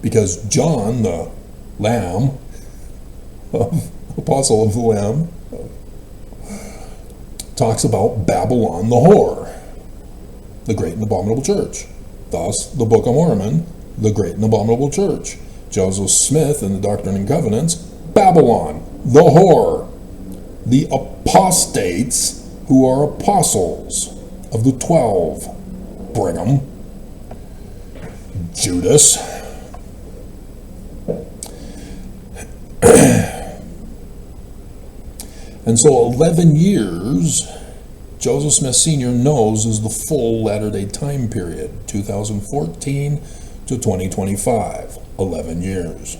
because John, the Lamb, Apostle of the Lamb, talks about Babylon the whore, the great and abominable church. Thus, the Book of Mormon, the great and abominable church. Joseph Smith in the Doctrine and Covenants, Babylon, the whore, the apostates who are apostles of the 12, Brigham, Judas, and so 11 years Joseph Smith Sr. knows is the full Latter-day time period, 2014 to 2025, 11 years.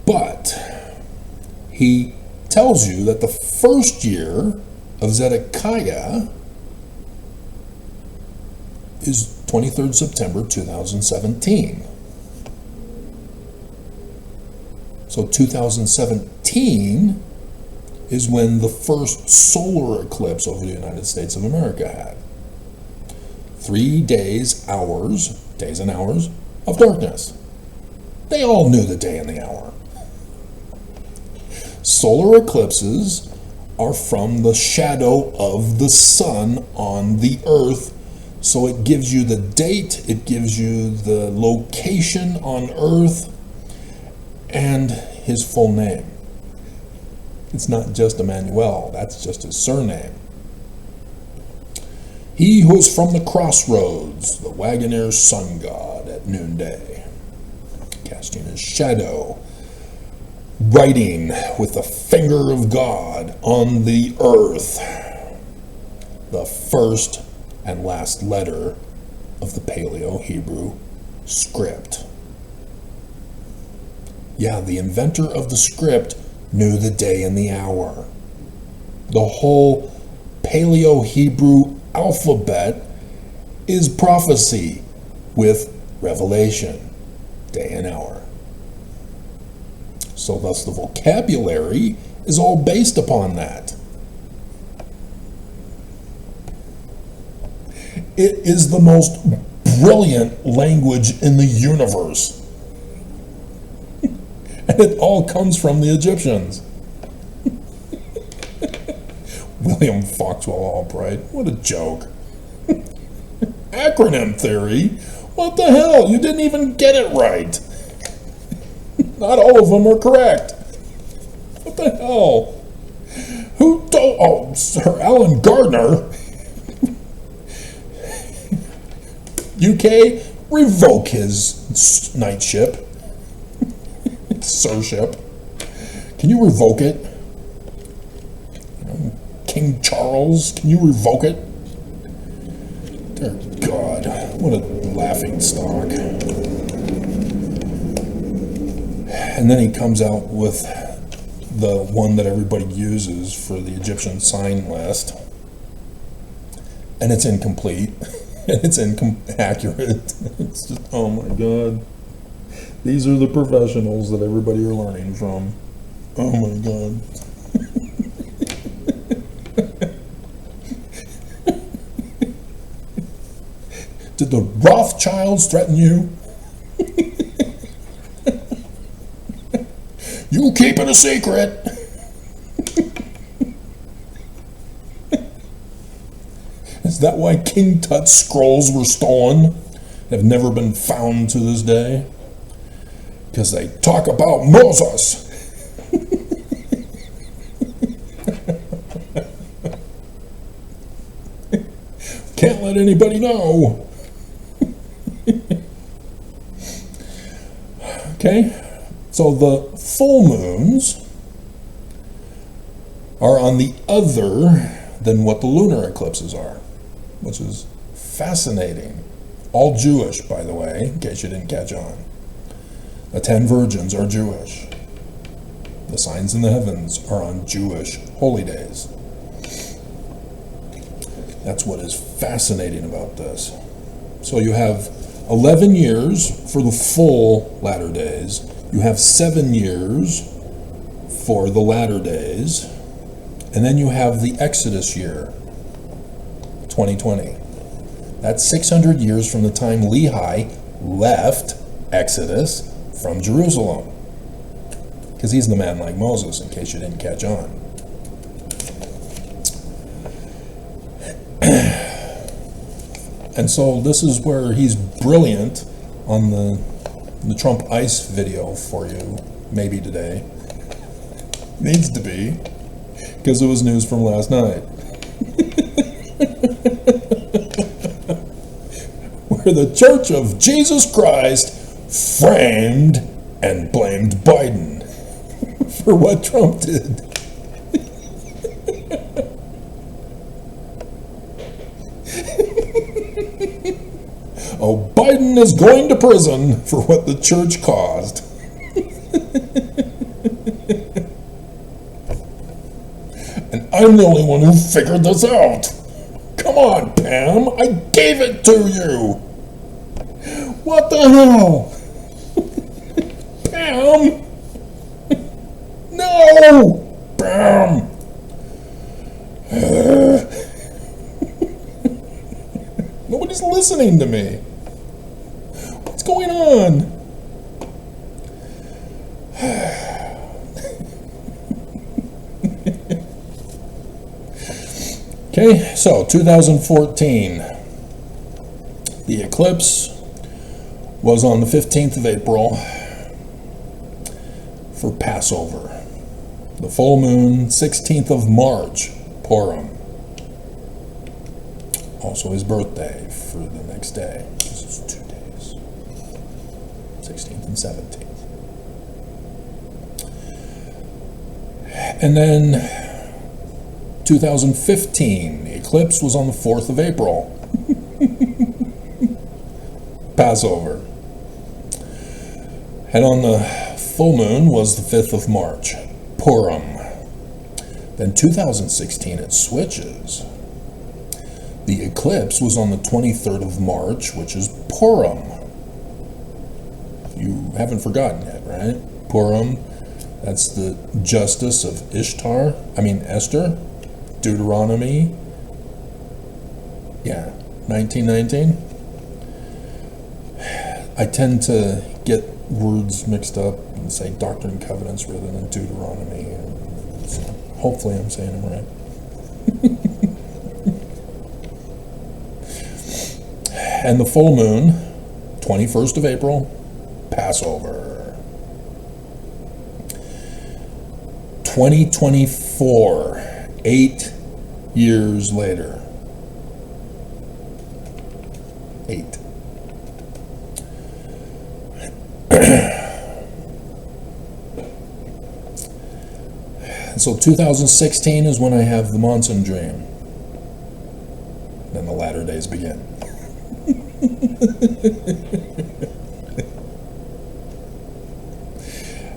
But he tells you that the first year of Zedekiah is 23rd September 2017. So 2017 is when the first solar eclipse over the United States of America had. 3 days, days and hours of darkness. They all knew the day and the hour. Solar eclipses are from the shadow of the sun on the earth, so it gives you the date, it gives you the location on earth, and his full name. It's not just Emmanuel, that's just his surname. He who is from the crossroads, the Wagoner's sun god at noonday, casting his shadow, writing with the finger of God on the earth, the first and last letter of the Paleo-Hebrew script. Yeah, the inventor of the script knew the day and the hour. The whole Paleo-Hebrew alphabet is prophecy with revelation, day and hour. So thus the vocabulary is all based upon that. It is the most brilliant language in the universe. And it all comes from the Egyptians. William Foxwell Albright, what a joke. Acronym theory? What the hell? You didn't even get it right. Not all of them are correct. What the hell? Who told? Oh, Sir Alan Gardner. UK, revoke his knightship. Sirship. Can you revoke it? King Charles, can you revoke it? Dear God, what a laughing stock. And then he comes out with the one that everybody uses for the Egyptian sign list. And it's incomplete. And it's inaccurate. It's just, oh my God. These are the professionals that everybody are learning from. Oh my God. Did the Rothschilds threaten you? You keep it a secret. that why King Tut's scrolls were stolen? Have never been found to this day? Because they talk about Moses. Can't let anybody know. Okay, so the full moons are on the other than what the lunar eclipses are, which is fascinating. All Jewish, by the way, in case you didn't catch on. The 10 virgins are Jewish. The signs in the heavens are on Jewish holy days. That's what is fascinating about this. So you have 11 years for the full latter days. You have 7 years for the latter days. And then you have the Exodus year, 2020. That's 600 years from the time Lehi left Exodus from Jerusalem. Because he's the man like Moses, in case you didn't catch on. And so this is where he's brilliant on the Trump ICE video for you, maybe today. Needs to be, because it was news from last night. Where the Church of Jesus Christ framed and blamed Biden for what Trump did. Oh, Biden is going to prison for what the church caused. And I'm the only one who figured this out. Come on, Pam, I gave it to you. What the hell? Pam? No! Pam! Nobody's listening to me. What's going on? Okay, so 2014. The eclipse was on the 15th of April for Passover. The full moon, 16th of March, Purim. Also his birthday for the next day. This is 2 days. 16th and 17th. And then 2015, the eclipse was on the 4th of April. Passover. And on the full moon was the 5th of March, Purim. Then 2016, it switches. The eclipse was on the 23rd of March, which is Purim. You haven't forgotten yet, right? Purim, that's the justice of Esther, Deuteronomy, 1919. I tend to get words mixed up and say Doctrine and Covenants rather than Deuteronomy. So hopefully I'm saying them right. And the full moon, 21st of April, Passover. 2024, 8 years later. 8. So 2016 is when I have the Monson dream. Then the latter days begin.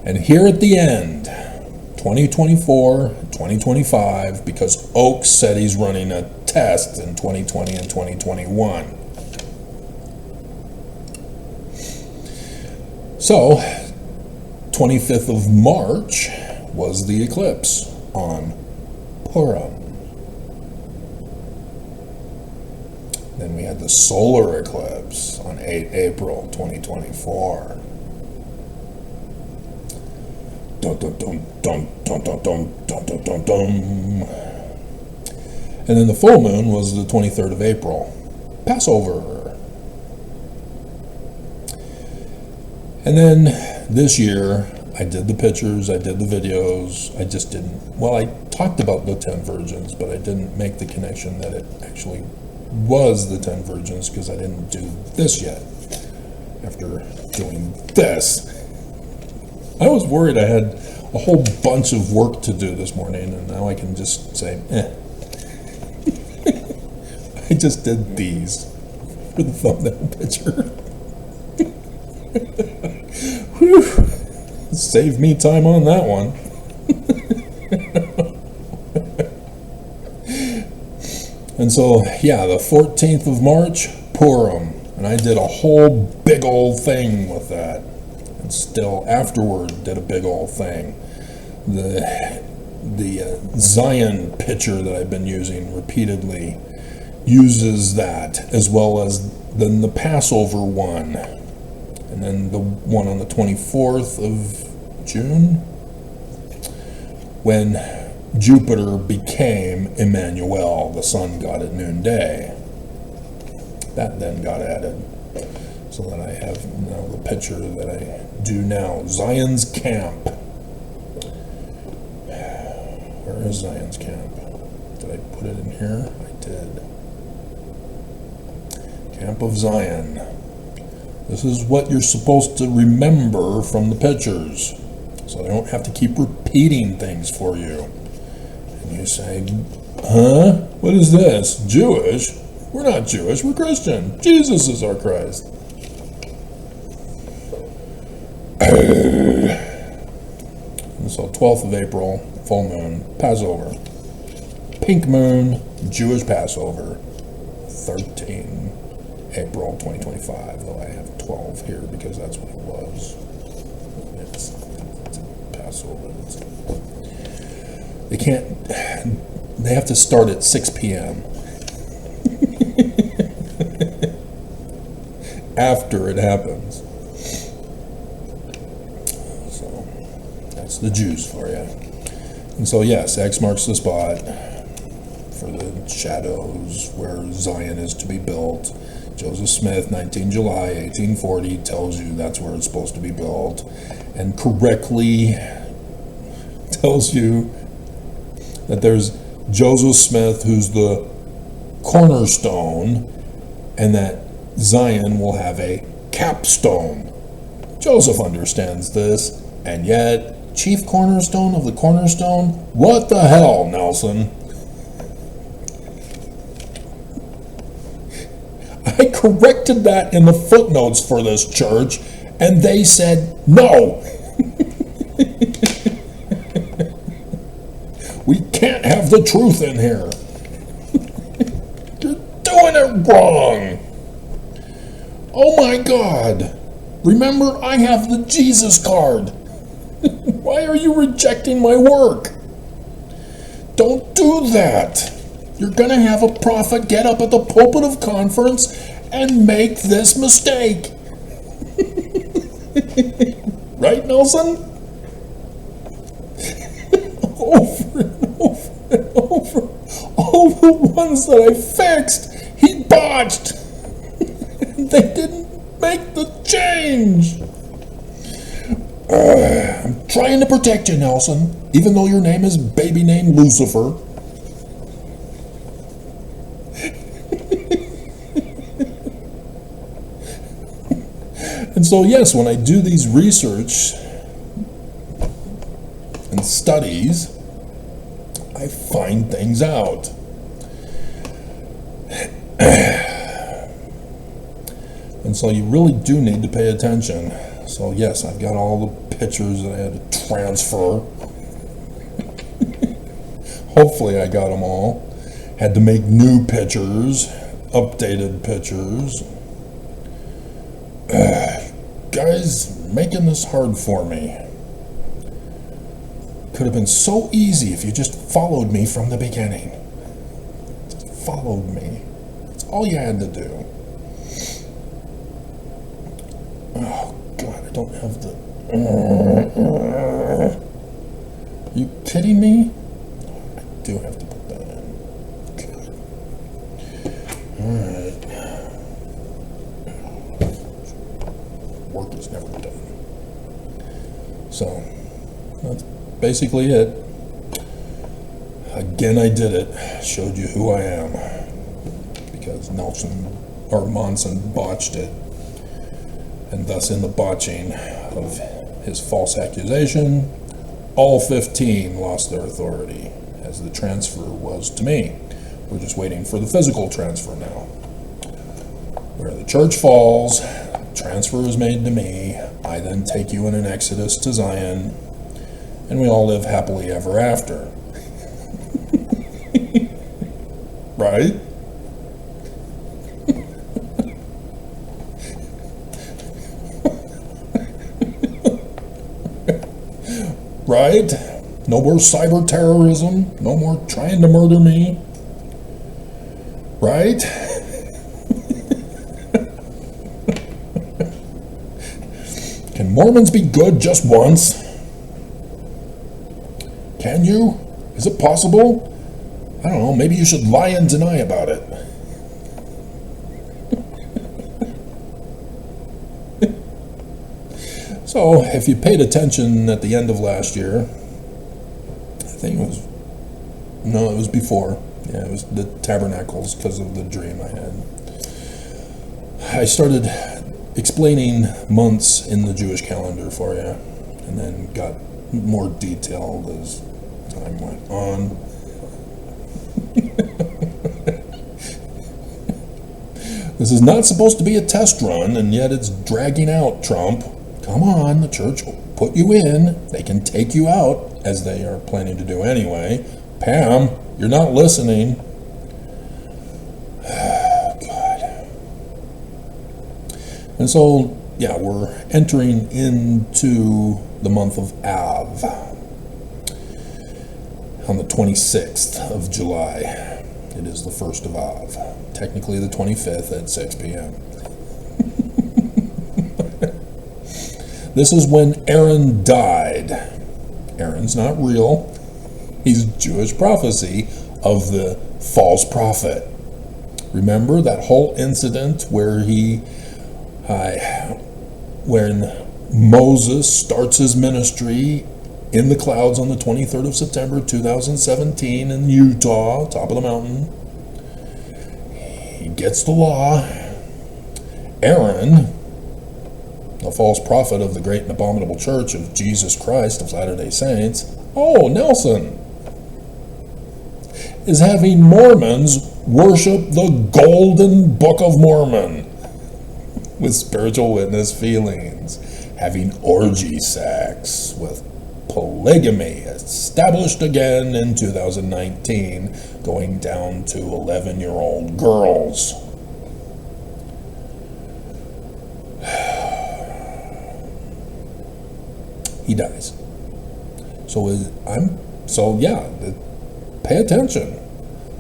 And here at the end, 2024, 2025, because Oaks said he's running a test in 2020 and 2021. So, 25th of March was the eclipse on Purim. Then we had the solar eclipse on 8 April 2024. Dun, dun, dun, dun, dun, dun, dun, dun, dun, dun, dun. And then the full moon was the 23rd of April, Passover. And then this year, I did the pictures, I did the videos, I just didn't, well, I talked about the 10 virgins, but I didn't make the connection that it actually was the 10 virgins because I didn't do this yet. After doing this, I was worried I had a whole bunch of work to do this morning, and now I can just say, I just did these for the thumbnail picture. Whew. Save me time on that one. And so, yeah, the 14th of March, Purim. And I did a whole big old thing with that. And still afterward did a big old thing. The Zion picture that I've been using repeatedly uses that, as well as then the Passover one. And then the one on the 24th of June, when Jupiter became Emmanuel, the sun god at noonday. That then got added, so that I have now the picture that I do now. Zion's Camp. Where is Zion's Camp? Did I put it in here? I did. Camp of Zion. This is what you're supposed to remember from the pictures, so I don't have to keep repeating things for you. And you say, huh? What is this? Jewish? We're not Jewish, we're Christian. Jesus is our Christ. And so 12th of April, full moon, Passover. Pink moon, Jewish Passover, 13 April 2025, though I have 12 here because that's what it was. It's Passover. They have to start at 6 p.m. after it happens. So that's the Jews for you. And so yes, X marks the spot for the shadows where Zion is to be built. Joseph Smith, 19 July 1840, tells you that's where it's supposed to be built, and correctly tells you that there's Joseph Smith, who's the cornerstone, and that Zion will have a capstone. Joseph understands this, and yet, chief cornerstone of the cornerstone? What the hell, Nelson? I corrected that in the footnotes for this church, and they said no. We can't have the truth in here. You're doing it wrong. Oh my God. Remember, I have the Jesus card. Why are you rejecting my work? Don't do that. You're going to have a prophet get up at the pulpit of conference and make this mistake. Right, Nelson? Over and over and over. All the ones that I fixed, he botched. They didn't make the change. I'm trying to protect you, Nelson, even though your name is baby name Lucifer. And so, yes, when I do these research and studies, I find things out. And so you really do need to pay attention. So yes, I've got all the pictures that I had to transfer. Hopefully I got them all. Had to make new pictures, updated pictures. Guys, making this hard for me. Could have been so easy if you just followed me from the beginning. Just followed me. That's all you had to do. Oh, God, I don't have the... Are you kidding me? I do have to put that in. Alright. Work is never done. So, that's basically it. Again, I did it. Showed you who I am. Because Monson botched it. And thus, in the botching of his false accusation, all 15 lost their authority, as the transfer was to me. We're just waiting for the physical transfer now. Where the church falls, transfer is made to me, I then take you in an exodus to Zion, and we all live happily ever after. Right? Right? No more cyber terrorism, no more trying to murder me. Right? Can Mormons be good just once? Can you? Is it possible? I don't know, maybe you should lie and deny about it. So, if you paid attention at the end of last year, I think it was before. Yeah, it was the tabernacles because of the dream I had. I started explaining months in the Jewish calendar for you, and then got more detailed as time went on. This is not supposed to be a test run, and yet it's dragging out, Trump. Come on, the church will put you in. They can take you out, as they are planning to do anyway. Pam, you're not listening. God. And so, yeah, we're entering into the month of Av on the 26th of July. It is the 1st of Av. Technically the 25th at 6 p.m. This is when Aaron died. Aaron's not real. He's Jewish prophecy of the false prophet. Remember that whole incident where when Moses starts his ministry in the clouds on the 23rd of September 2017 in Utah, top of the mountain. He gets the law. Aaron, the false prophet of the great and abominable church of Jesus Christ of Latter-day Saints, Nelson, is having Mormons worship the Golden Book of Mormon with spiritual witness feelings, having orgy sex with polygamy established again in 2019, going down to 11-year-old girls. He dies. Pay attention.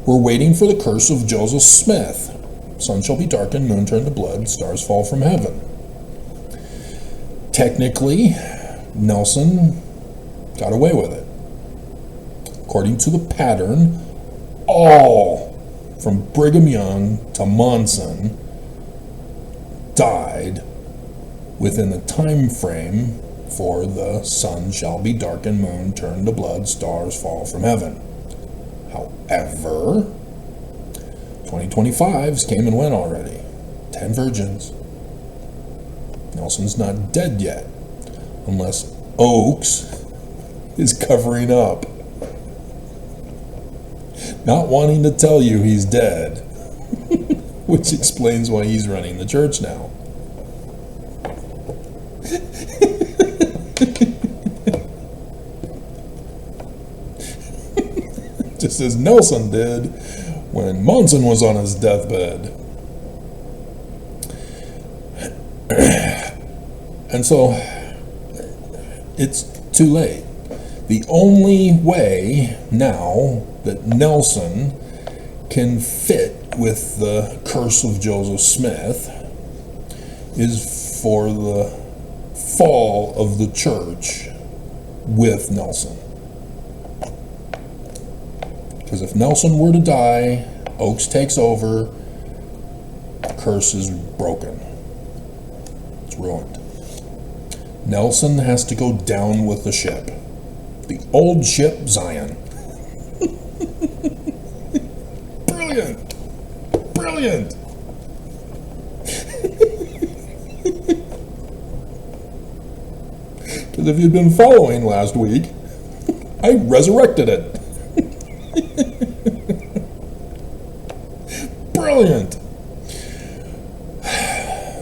We're waiting for the curse of Joseph Smith. Sun shall be darkened, moon turned to blood, stars fall from heaven. Technically, Nelson got away with it. According to the pattern, all from Brigham Young to Monson died within the time frame for the sun shall be darkened, moon turned to blood, stars fall from heaven. However, 2025s came and went already. 10 virgins. Nelson's not dead yet, unless Oaks is covering up, not wanting to tell you he's dead, which explains why he's running the church now. Just as Nelson did when Monson was on his deathbed. And so it's too late. The only way now that Nelson can fit with the curse of Joseph Smith is for the fall of the church with Nelson. Because if Nelson were to die, Oaks takes over, The curse is broken. It's ruined. Nelson has to go down with the ship. The old ship Zion. Brilliant! Brilliant! Because if you'd been following last week, I resurrected it. Brilliant!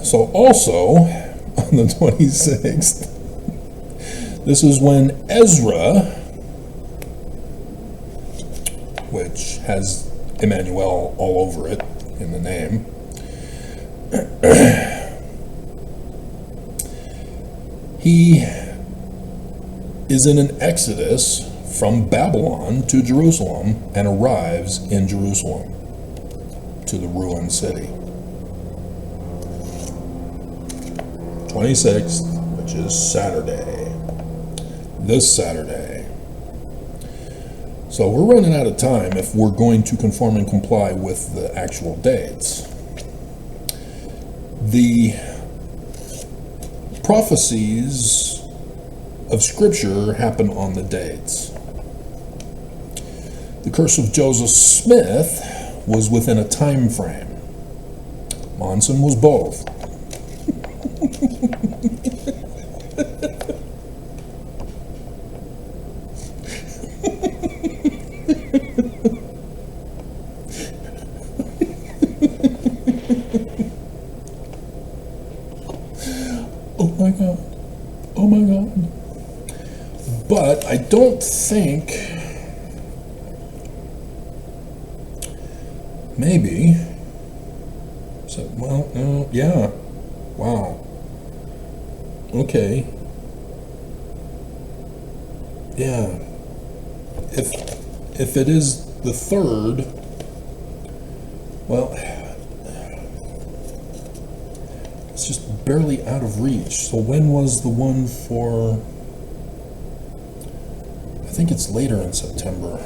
So also, on the 26th, this is when Ezra, which has Emmanuel all over it in the name, he is in an exodus from Babylon to Jerusalem and arrives in Jerusalem to the ruined city. 26th, which is Saturday. This Saturday. So we're running out of time if we're going to conform and comply with the actual dates. The prophecies of Scripture happen on the dates. The curse of Joseph Smith was within a time frame. Monson was both. Oh my God. Oh my God. But I don't think, maybe, so, well, no, yeah, wow, okay, yeah, if it is the 3rd, well, it's just barely out of reach. So when was the one for, I think it's later in September.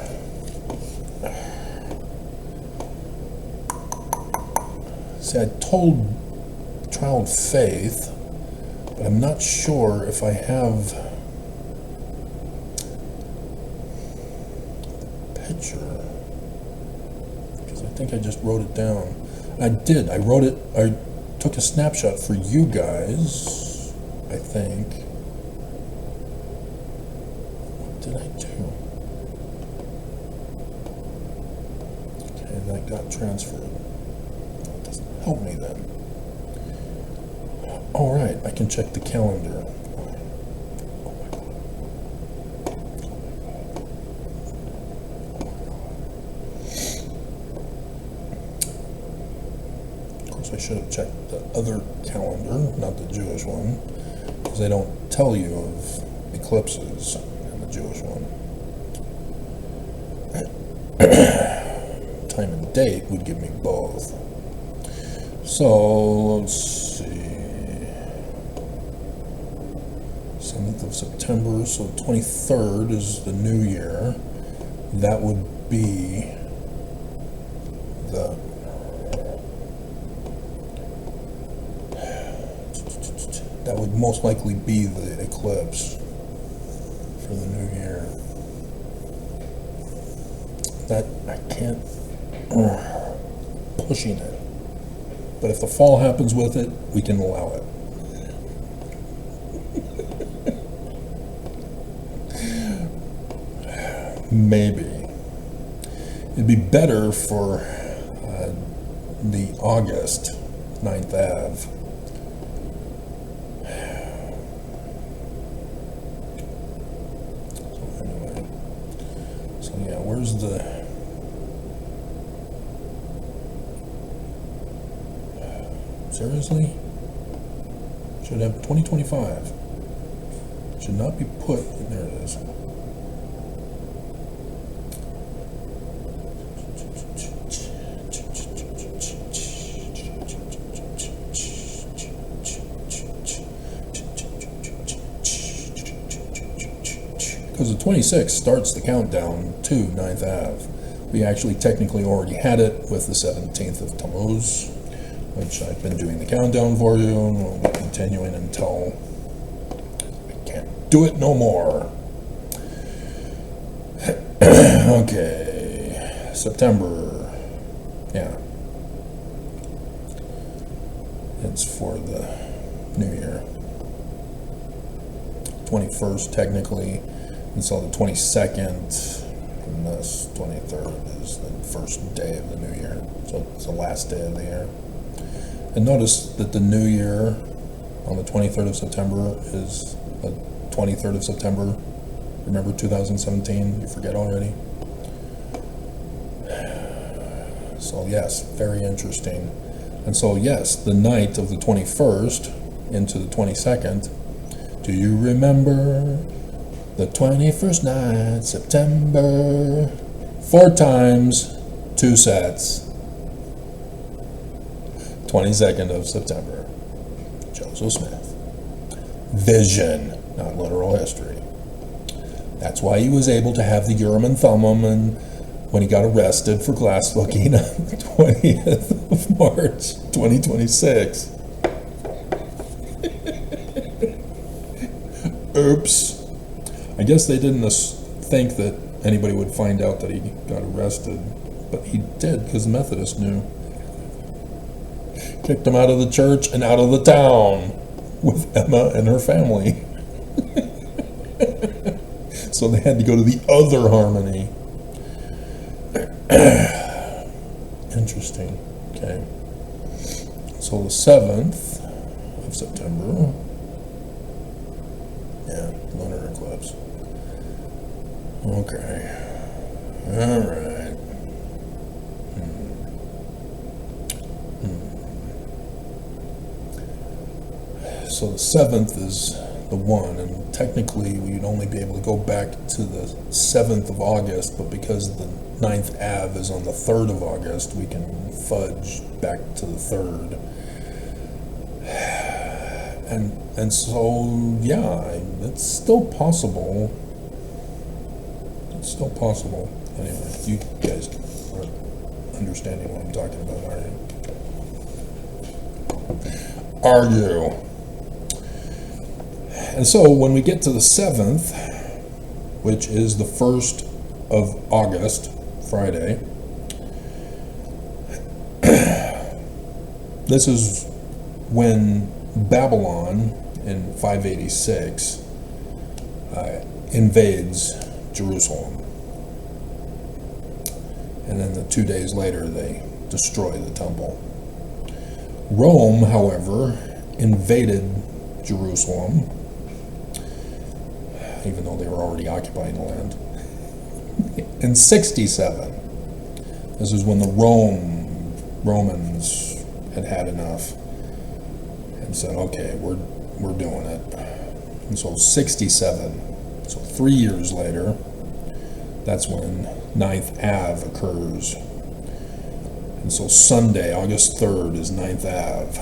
See, I told Child Faith, but I'm not sure if I have the picture, because I think I just wrote it down. I did. I wrote it. I took a snapshot for you guys, I think. What did I do? Okay, that got transferred. That doesn't help me then. All right, I can check the calendar. Oh my God. Of course, I should have checked the other calendar, not the Jewish one, because they don't tell you of eclipses in the Jewish one. Time and date would give me both. So, let's see. 7th of September, so 23rd is the new year. That would be the that would most likely be the eclipse for the new year. That I can't pushing it. But if the fall happens with it, we can allow it. Maybe. It'd be better for the August 9th Ave. So anyway. So yeah, where's the... Seriously? Should have 2025. Should not be put... There it is. Because the 26th starts the countdown to 9th Ave. We actually technically already had it with the 17th of Tammuz. which I've been doing the countdown for you, and we'll be continuing until I can't do it no more. Okay, September, yeah, it's for the New Year. 21st technically, and so the 22nd, and this 23rd is the first day of the New Year, so it's the last day of the year. And notice that the New Year on the 23rd of September is the 23rd of September. Remember 2017? You forget already? So yes, very interesting. And so yes, the night of the 21st into the 22nd, do you remember the 21st night, September? 4 times, 2 sets. 22nd of September. Joseph Smith. Vision, not literal history. That's why he was able to have the Urim and Thummim and when he got arrested for glass looking on the 20th of March, 2026. Oops. I guess they didn't think that anybody would find out that he got arrested, but he did because the Methodists knew. Kicked him out of the church and out of the town with Emma and her family. So they had to go to the other Harmony. Interesting. Okay. So the 7th of September. Yeah, lunar eclipse. Okay. All right. So the 7th is the 1, and technically we'd only be able to go back to the 7th of August, but because the 9th Av is on the 3rd of August, we can fudge back to the 3rd. And so, yeah, it's still possible. It's still possible. Anyway, you guys are understanding what I'm talking about, aren't you? Are you? And so when we get to the 7th, which is the 1st of August, Friday, this is when Babylon in 586 invades Jerusalem. And then 2 days later they destroy the temple. Rome, however, invaded Jerusalem, even though they were already occupying the land, in 67. This is when the Romans had enough and said, okay, we're doing it. And so 67, so 3 years later, that's when 9th Av occurs. And so Sunday, August 3rd, is 9th Av,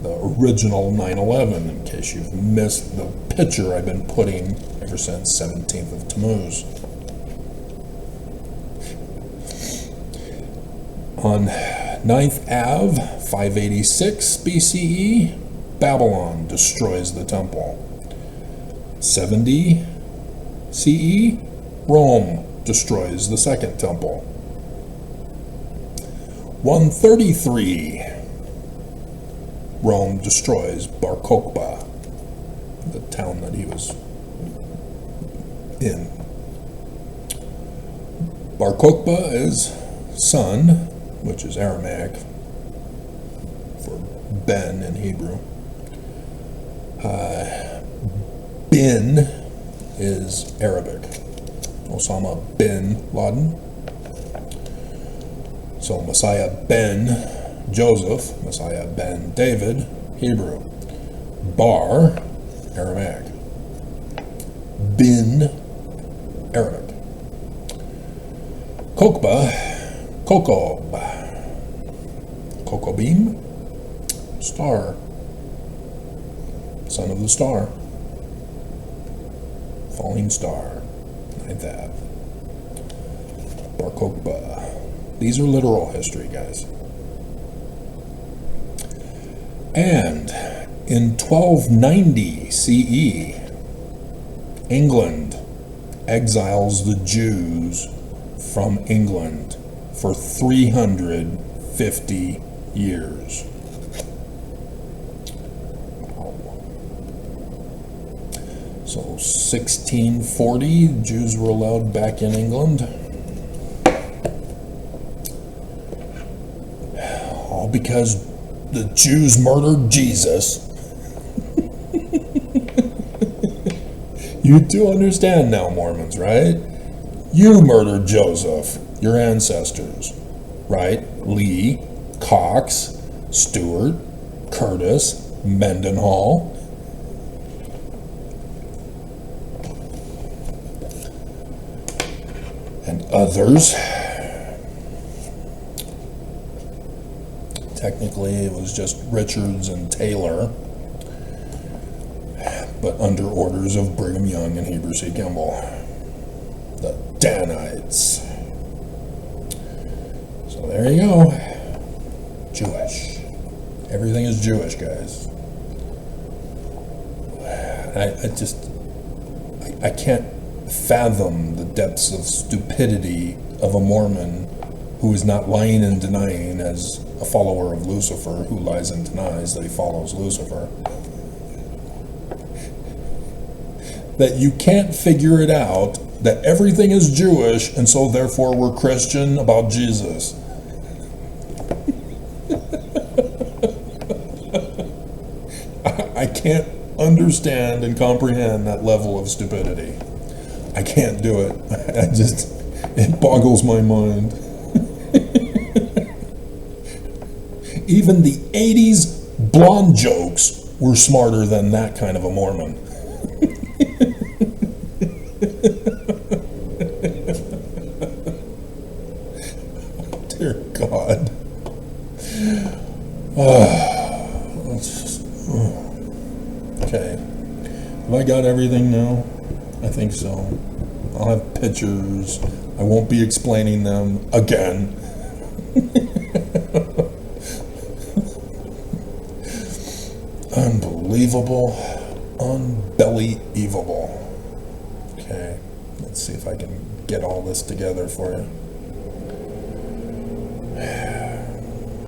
the original 9/11, in case you've missed the picture I've been putting ever since 17th of Tammuz. On 9th Av, 586 BCE, Babylon destroys the temple. 70 CE, Rome destroys the second temple. 133, Rome destroys Bar Kokhba, the town that he was in. Bar Kokhba is son, which is Aramaic for Ben in Hebrew. Bin is Arabic. Osama bin Laden. So Messiah ben Joseph, Messiah ben David, Hebrew. Bar, Aramaic. Bin, Arabic. Kokhba, Kokob. Kokobim, star. Son of the star. Falling star. 9th Av. Bar Kokhba. These are literal history, guys. And in 1290 CE, England exiles the Jews from England for 350 years. So 1640, Jews were allowed back in England. All because the Jews murdered Jesus. You do understand now, Mormons, right? You murdered Joseph, your ancestors, right? Lee, Cox, Stewart, Curtis, Mendenhall. And others. Technically, it was just Richards and Taylor, but under orders of Brigham Young and Heber C. Kimball, the Danites. So there you go. Jewish. Everything is Jewish, guys. I can't fathom the depths of stupidity of a Mormon who is not lying and denying as a follower of Lucifer, who lies and denies that he follows Lucifer. That you can't figure it out that everything is Jewish and so therefore we're Christian about Jesus. I can't understand and comprehend that level of stupidity. I can't do it. It boggles my mind. Even the 80s blonde jokes were smarter than that kind of a Mormon. Dear God. Okay. Have I got everything now? I think so. I'll have pictures. I won't be explaining them again. Unbelievable. Unbelievable. Okay. Let's see if I can get all this together for you.